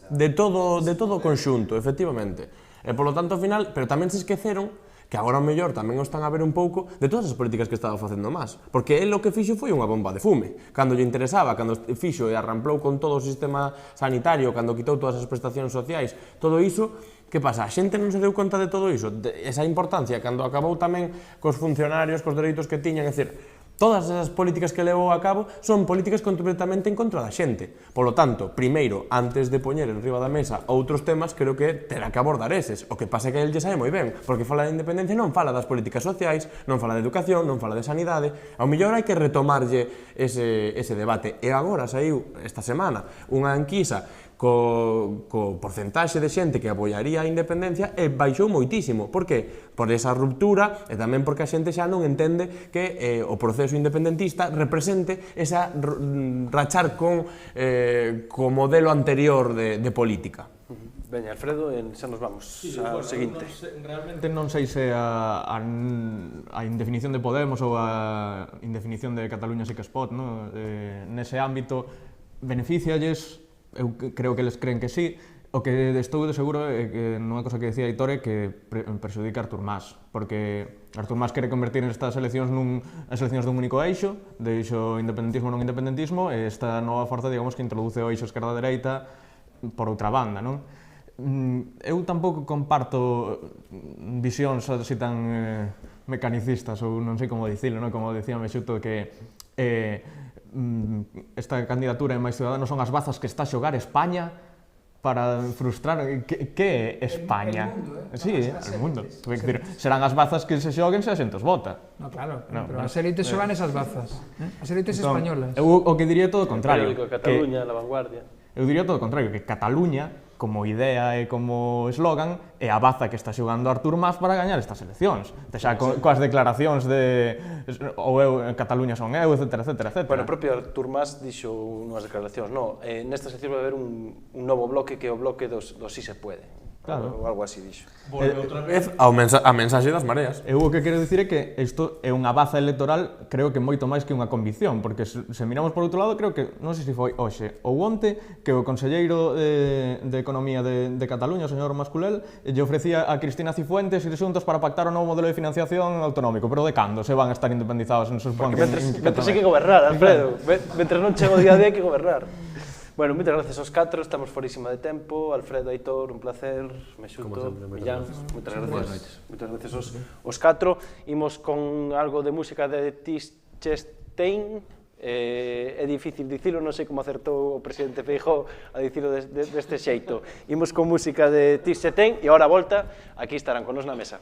de todo o conxunto, efectivamente. E, polo tanto, ao final, pero tamén se esqueceron que agora ao mellor tamén o están a ver un pouco de todas as políticas que estaba facendo máis. Porque el o que fixo foi unha bomba de fume. Cando lle interesaba, cando fixo e arramplou con todo o sistema sanitario, cando quitou todas as prestacións sociais, todo iso, que pasa? A xente non se deu conta de todo iso? Esa importancia, cando acabou tamén cos funcionarios, cos dereitos que tiñan, é dicir, todas as políticas que levou a cabo son políticas completamente en contra da xente. Polo tanto, primeiro, antes de poñer en riba da mesa outros temas, creo que terá que abordar eses. O que pasa é que el lle sabe moi ben, porque fala de independencia non fala das políticas sociais, non fala de educación, non fala de sanidade. Ao mellor hai que retomarlle ese debate. E agora saiu esta semana unha enquisa co porcentaxe de xente que apoiaría a independencia e baixou moitísimo. Por que? Por esa ruptura e tamén porque a xente xa non entende que o proceso independentista represente esa rachar con o modelo anterior de política. Veña, Alfredo, xa nos vamos ao seguinte. Realmente non sei se a indefinición de Podemos ou a indefinición de Cataluña sí que es pot, nese ámbito, beneficialles. Eu creo que eles creen que sí. O que estou de seguro é que non é cosa que decía Aitor é que perxudica Artur Mas, porque Artur Mas quere convertir estas eleccións as eleccións dun único eixo, de eixo independentismo non independentismo, e esta nova forza, digamos, que introduce o eixo esquerda-dereita por outra banda, non? Eu tampouco comparto visións así tan mecanicistas, ou non sei como dicilo, non? Como dicía Mexuto, que esta candidatura en Máis Ciudadanos son as bazas que está a xogar España para frustrar... Que é España? Sí, o mundo. Serán as bazas que se xoguen se a xente os vota. No, claro, pero as élites xogan esas bazas. As élites españolas. Eu o que diría todo o contrario. Cataluña, La Vanguardia. Eu diría todo o contrario, que Cataluña, como idea e como eslogan, é a baza que está xogando Artur Mas para gañar estas eleccións. Xa coas declaracións de ou eu, en Cataluña son eu, etcétera. Bueno, o propio Artur Mas dixo unhas declaracións, nesta sección vai haber un novo bloque que é o bloque dos sí se puede. Ou algo así dixo. Volve outra vez a mensaxe das mareas. Eu o que quero dicir é que isto é unha baza electoral, creo que moito máis que unha convicción, porque se miramos por outro lado, creo que, non sei se foi hoxe ou onte, que o conselleiro de Economía de Cataluña, o señor Masculel, lle ofrecía a Cristina Cifuentes ir xuntos para pactar o novo modelo de financiación autonómico, pero de cando se van a estar independizados en sus bancos? Mentre hai que gobernar, Alfredo. Mentre non chego o día de hai que gobernar. Bueno, moitas gracias aos catro, estamos forísima de tempo. Alfredo, Aitor, un placer. Mexuto, Millán, moitas gracias. Moitas gracias aos catro. Imos con algo de música de Tischstein. É difícil dicilo, non sei como acertou o presidente Feijóo a dicilo deste xeito. Imos con música de Tischstein e agora a volta, aquí estarán con nos na mesa.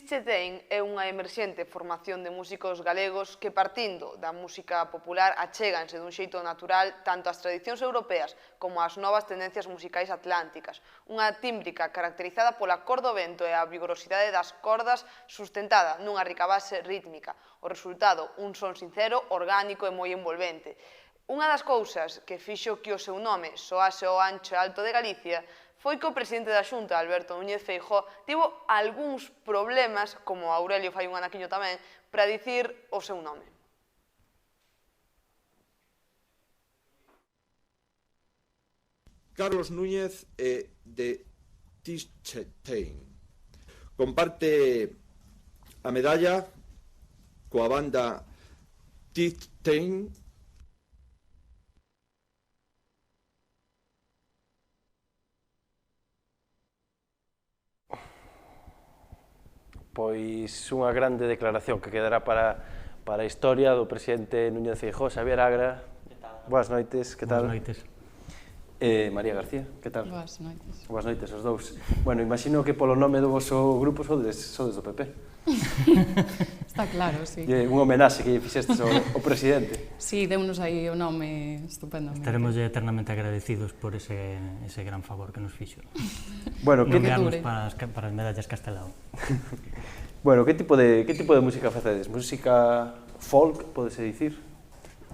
Tischetén é unha emerxente formación de músicos galegos que, partindo da música popular, achéganse dun xeito natural tanto ás tradicións europeas como ás novas tendencias musicais atlánticas. Unha tímbrica caracterizada pola cor do vento e a vigorosidade das cordas sustentada nunha rica base rítmica. O resultado, un son sincero, orgánico e moi envolvente. Unha das cousas que fixo que o seu nome soase ao ancho e alto de Galicia foi que o presidente da Xunta, Alberto Núñez Feijóo, tivo algúns problemas, como Aurelio fai un anaquiño tamén, para dicir o seu nome. Carlos Núñez de Tischetén. Comparte a medalla coa banda Tischetén. Pois unha grande declaración que quedará para a historia do presidente Núñez Feijóo. Xavier Agra, boas noites, que tal? Boas noites. María García, que tal? Boas noites. Boas noites, os dous. Bueno, imagino que polo nome do vosso grupo sodes do PP. Está claro, sí. Un homenaxe que lle fixestes ao presidente. Sí, deunos aí o nome estupendamente. Estaremos eternamente agradecidos por ese gran favor que nos fixo. Bueno, nomearnos para as medallas Castelao. Bueno, que tipo de música facedes? Música folk, podese dicir?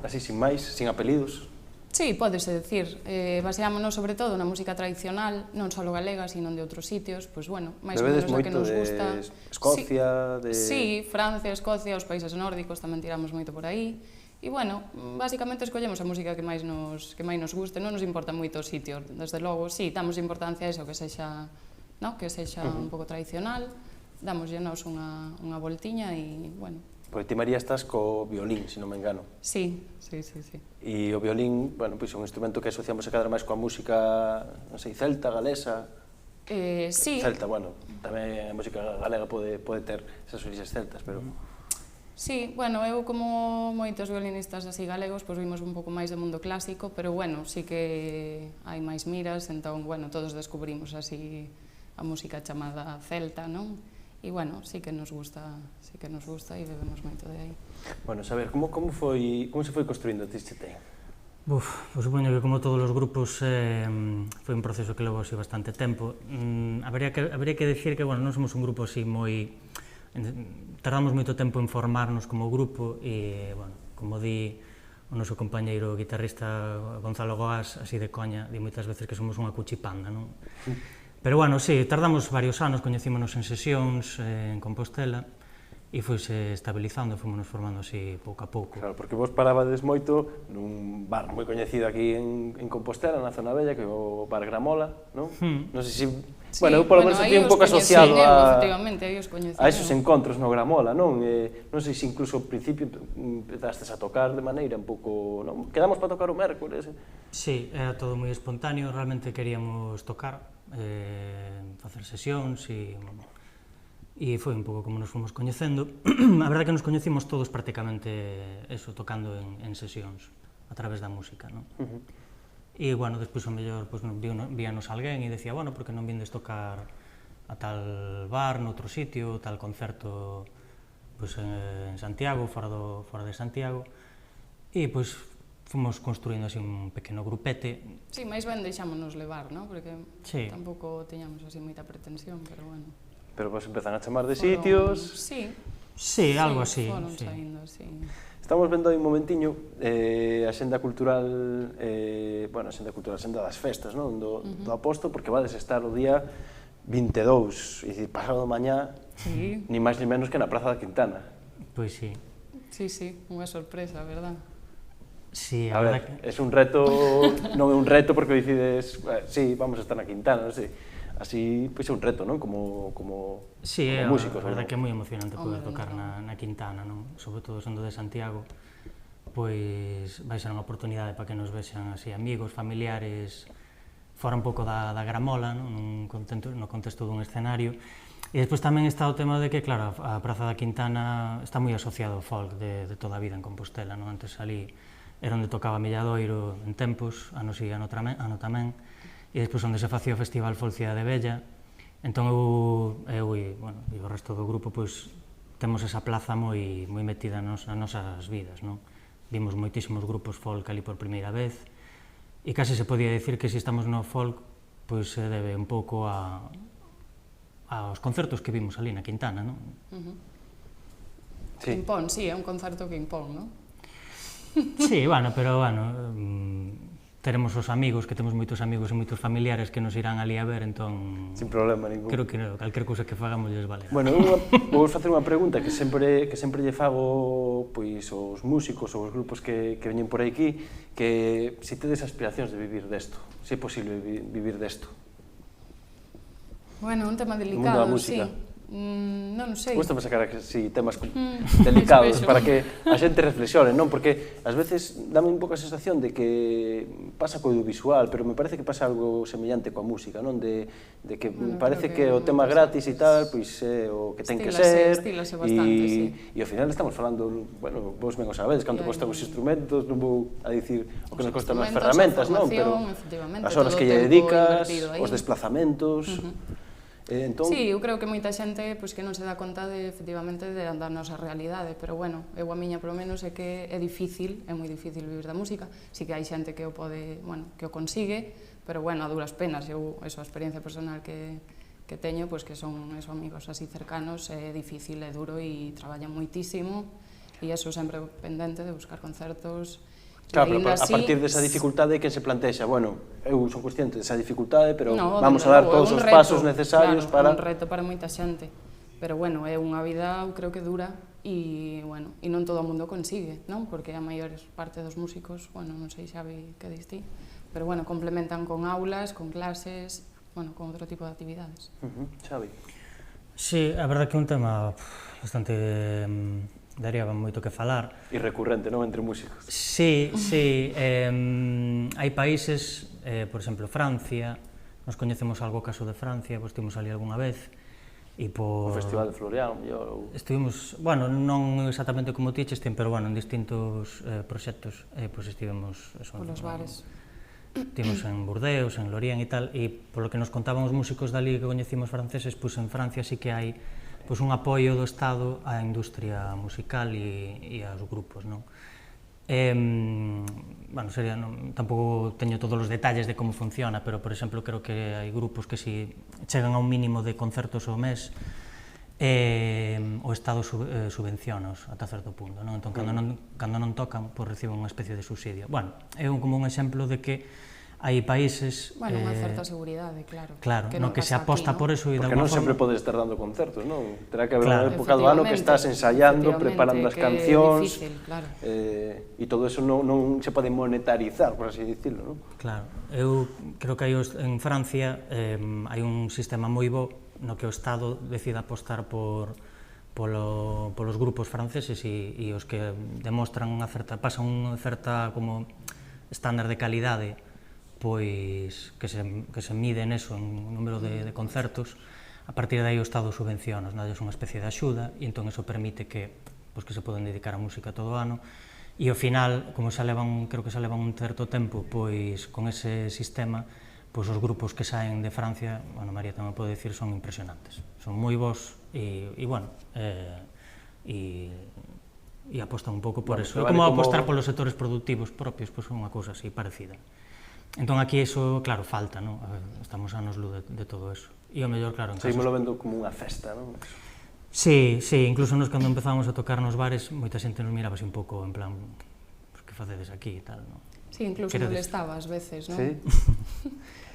Así, sin máis, sin apelidos? Sí, pódese decir. Baseámonos sobre todo na música tradicional, non só galega, sino de outros sitios, pois bueno, máis ou menos o que nos gusta. Bebedes moito de Escocia, de... Sí, Francia, Escocia, os países nórdicos tamén tiramos moito por aí. E bueno, basicamente escollemos a música que máis nos guste, non nos importa moito o sitio, desde logo, sí, damos importancia a eso, que sexa un pouco tradicional, damoslle nos unha voltiña e, bueno. Porque ti, María, estás co violín, se non me engano. Sí. E o violín, bueno, pois é un instrumento que asociamos a cada máis coa música, non sei, celta, galesa. Sí. Celta, bueno, tamén a música galega pode ter esas orixes celtas, pero... Sí, bueno, eu como moitos violinistas así galegos, pois vimos un pouco máis do mundo clásico, pero bueno, sí que hai máis miras, entón, bueno, todos descubrimos así a música chamada celta, non? E, bueno, sí que nos gusta e bebemos moito de aí. Bueno, saber, como se foi construindo Tischetén? Pois supoño que como todos os grupos foi un proceso que levou así bastante tempo. Habría que decir que, bueno, non somos un grupo así moi... Tardamos moito tempo en formarnos como grupo e, bueno, como di o noso compañeiro guitarrista Gonzalo Goás, así de coña, di moitas veces que somos unha cuchipanda, non? Pero, bueno, sí, tardamos varios anos, coñecímonos en sesións en Compostela e foise estabilizando, fomos formando así pouco a pouco. Claro, porque vos parabades moito nun bar moi coñecido aquí en Compostela, na zona bella, que é o Bar Gramola, non? Non sei se... Bueno, eu polo menos sentí un pouco asociado a esos encontros no Gramola, non? Non sei se incluso ao principio empezastes a tocar de maneira un pouco... Quedamos para tocar o mércores. Sí, era todo moi espontáneo, realmente queríamos tocar, facer sesións e foi un pouco como nos fomos coñecendo. A verdade que nos coñecimos todos prácticamente eso, tocando en sesións a través da música, non? E, bueno, despois o mellor víanos alguén e decía, bueno, porque non vindes tocar a tal bar, noutro sitio, tal concerto en Santiago, fora de Santiago, e, pois, fomos construindo así un pequeno grupete. Sí, máis ben deixámonos levar, non? Porque tampouco teñamos así moita pretensión, pero bueno. Pero vos empezan a chamar de sitios... Sí, algo así. Foron saindo, sí. Estamos vendo aí un momentiño a xenda cultural, bueno, a xenda das festas, non? Do Aposto, porque vades estar o día 22, e dicir, pasado mañá, ni máis ni menos que na Praza da Quintana. Pois sí. Sí, unha sorpresa, verdad? Sí, a ver, é un reto, non é un reto porque decides, sí, vamos a estar na Quintana, non sei. Así, pois é un reto, non? Como músicos. Sí, a verdade que é moi emocionante poder tocar na Quintana, non? Sobre todo sendo de Santiago, pois vai ser unha oportunidade para que nos vexan así amigos, familiares, fora un pouco da gramola, non? No contexto dun escenario. E despois tamén está o tema de que, claro, a Praza da Quintana está moi asociado ao folk de toda a vida en Compostela, non? Antes ali era onde tocaba Milladoiro en tempos, ano si ano tamén, e despois onde se facía o Festival Folk Cidade Bella, Entón eu e o resto do grupo temos esa plaza moi metida nas nosas vidas, non? Vimos moitísimos grupos folk ali por primeira vez e case se podía dicir que se estamos no folk se debe un pouco aos concertos que vimos ali na Quintana, non? Quimpón, sí, é un concerto Quimpón, non? Sí, pero teremos os amigos, que temos moitos amigos e moitos familiares que nos irán ali a ver, entón... Sin problema ningún. Creo que calquer cousa que fagamos lles valerá. Bueno, vou facer unha pregunta que sempre lle fago aos músicos ou aos grupos que veñen por aquí, que se tedes aspiracións de vivir desto, se é posible vivir desto. Bueno, un tema delicado, sí. Non sei. Gusta sacar así temas delicados para que a xente reflexione, non? Porque ás veces dame un pouco a sensación de que pasa co audiovisual, pero me parece que pasa algo semellante coa música, non? De que parece que o tema gratis e tal, pois é o que ten que ser, e ao final estamos falando, bueno, vos ben o sabedes, canto costan os instrumentos, non vou a dicir o que nos costan as ferramentas, non? Pero as horas que lle dedicas, os desplazamentos... Sí, eu creo que moita xente que non se dá conta efectivamente da nosa realidade, pero bueno, eu a miña polo menos é que é difícil, é moi difícil vivir da música, si que hai xente que o pode, que o consigue, pero bueno, a duras penas, eu, a experiencia personal que teño, que son amigos así cercanos, é difícil, é duro e traballan moitísimo, e eso sempre pendente de buscar concertos. Claro, pero a partir desa dificultade que se plantexa, bueno, eu son consciente desa dificultade, pero vamos a dar todos os pasos necesarios para... É un reto para moita xente, pero bueno, é unha vida, creo que dura, e non todo o mundo consigue, non? Porque a maior parte dos músicos, bueno, non sei Xavi que dis ti, pero bueno, complementan con aulas, con clases, bueno, con outro tipo de actividades. Xavi? Sí, a verdade que é un tema bastante... daría moito que falar. E recurrente, non, entre músicos? Sí, hai países, por exemplo, Francia, nos coñecemos algo o caso de Francia, estivemos ali algunha vez, e por... O Festival de Florian, Estivemos, bueno, non exactamente como ti, Chestín, pero bueno, en distintos proxectos, estivemos... Por los bares. Estivemos en Burdeos, en Lorient e tal, e polo que nos contaban os músicos dali que coñecimos franceses, en Francia sí que hai un apoio do Estado á industria musical e aos grupos, non? Bueno, tampouco teño todos os detalles de como funciona, pero, por exemplo, creo que hai grupos que si chegan a un mínimo de concertos ao mes, o Estado subvenciónaos ata certo punto, non? Entón, cando non tocan, reciben unha especie de subsidio. Bueno, é como un exemplo de que hai países... Bueno, unha certa seguridade, claro. Claro, no que se aposta por eso e de alguma forma... Porque non sempre podes estar dando concertos, non? Terá que haber unha época do ano que estás ensayando, preparando as cancións... E todo eso non se pode monetarizar, por así dicirlo, non? Claro. Eu creo que en Francia hai un sistema moi bo no que o Estado decide apostar polos grupos franceses e os que demostran unha certa... pasan unha certa como estándar de calidade pois que se mide neso en número de concertos, a partir de aí o Estado subvenciona, dalles unha especie de axuda e entón eso permite que se poden dedicar a música todo o ano e ao final, como creo que xa levan un certo tempo, pois con ese sistema, pois os grupos que saen de Francia, bueno, María tamén pode dicir, son impresionantes, son moi bons e bueno, e apostan un pouco por eso. É como apostar polos sectores productivos propios, pois é unha cousa así parecida. Entón aquí iso, claro, falta, non? Estamos anos luz de todo eso. E o mellor, claro, en casos... Seguimos lo vendo como unha festa, non? Sí, incluso nos cando empezamos a tocar nos bares, moita xente nos miraba así un pouco en plan, que facedes aquí e tal, non? Sí, incluso molestaba ás veces, non? Sí.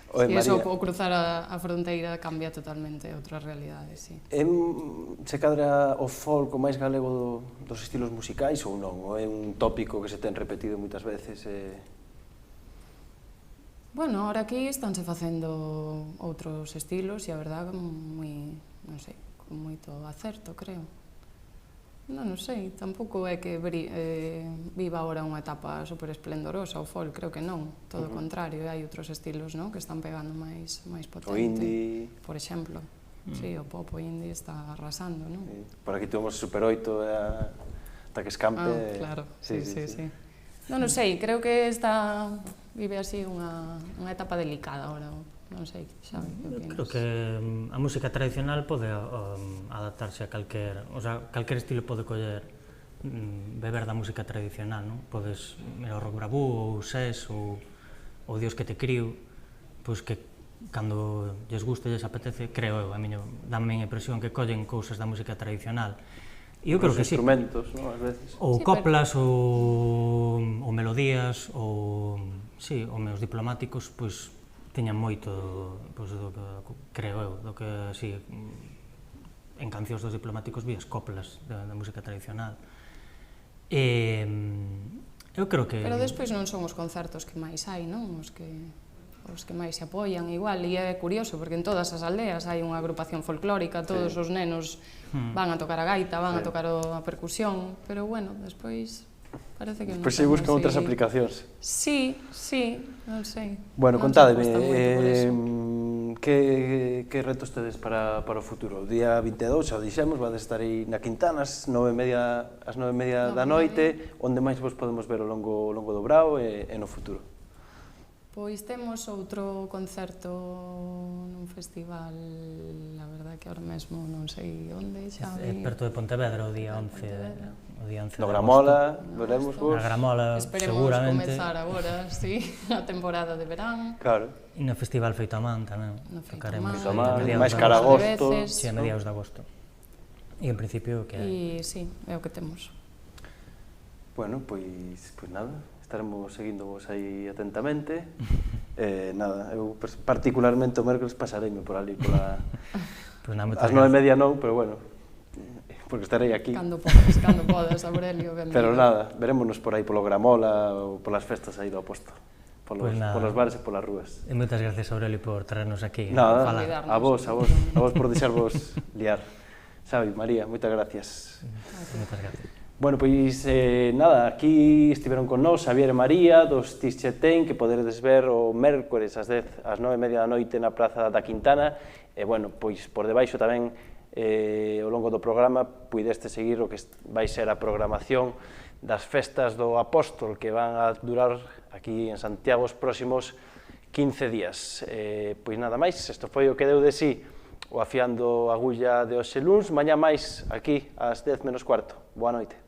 Si eso ao cruzar a fronteira cambia totalmente outra realidade, sí. Se cadra o folk o máis galego dos estilos musicais ou non? Ou é un tópico que se ten repetido moitas veces? Bueno, ahora aquí estánse facendo outros estilos e a verdade moi, non sei, con moito acerto, creo. Non sei, tampouco é que viva ahora unha etapa super esplendorosa o folk, creo que non, todo o contrario, hai outros estilos que están pegando máis potente. O indie... Por exemplo, sí, o pop, o indie está arrasando, non? Por aquí temos Super 8 ata que escampe... Claro, sí. Non sei, creo que vive así unha etapa delicada ahora non sei, Xavi, que opinas? Creo que a música tradicional pode adaptarse a calquer, o sea, calquer estilo pode coller, beber da música tradicional, non? Podes ir ao rock bravú, ou ses, ou Dios que te crío, pois que cando lles gusta e lles apetece, creo eu, dame a impresión que collen cousas da música tradicional. E eu creo que sí. Os instrumentos, non, ás veces. Ou coplas, ou melodías, ou, sí, ou meus diplomáticos, pois, tiñan moito, pois, do que, creo eu, do que, sí, en cancións dos diplomáticos vías coplas da música tradicional. Eu creo que... Pero despois non son os concertos que máis hai, non? Os que máis se apoian, igual, e é curioso, porque en todas as aldeas hai unha agrupación folclórica, todos os nenos van a tocar a gaita, van a tocar a percusión, pero, bueno, despois parece que non... Pois se buscan outras aplicacións. Sí, non sei. Bueno, contádeme, que retos tedes para o futuro? O día 22, xa o dixemos, vades estar aí na Quintana ás 9:30 da noite, onde máis vos podemos ver ao longo do Brao e no futuro? Pois temos outro concerto nun festival, a verdad que ahora mesmo non sei onde, Xavi. Perto de Pontevedra, o día 11 de agosto. No Gramola, veremos vos. Na Gramola, esperemos seguramente. comezar agora, sí, a temporada de verán. Claro. E no Festival Feito a Man tamén. Tocaremos máis cara agosto. Si, a mediados de agosto. E en principio que... E sí, é o que temos. Bueno, pois nada. Estaremos seguindovos aí atentamente. Nada, eu particularmente o mércoles pasareime por ali, as 9:30 non, pero bueno, porque estarei aquí. Cando podas, Aurelio. Pero nada, verémonos por aí polo Gramola ou polas festas aí do Apóstol, polos bares e polas rúas. E moitas gracias, Aurelio, por traernos aquí. Nada, a vos por deixarvos liar. Xavi, María, moitas gracias. Moitas gracias. Bueno, pois nada, aquí estiveron con nós Xavier e María dos Tixetén, que poderedes ver o mércores ás 9:30 da noite na Praza da Quintana, e bueno, pois por debaixo tamén ao longo do programa puideste seguir o que vai ser a programación das festas do Apóstol que van a durar aquí en Santiago os próximos 15 días. Pois nada máis, isto foi o que deu de sí o Afiando a Agulla de hoxe luns, mañá máis aquí ás 10:15. Boa noite.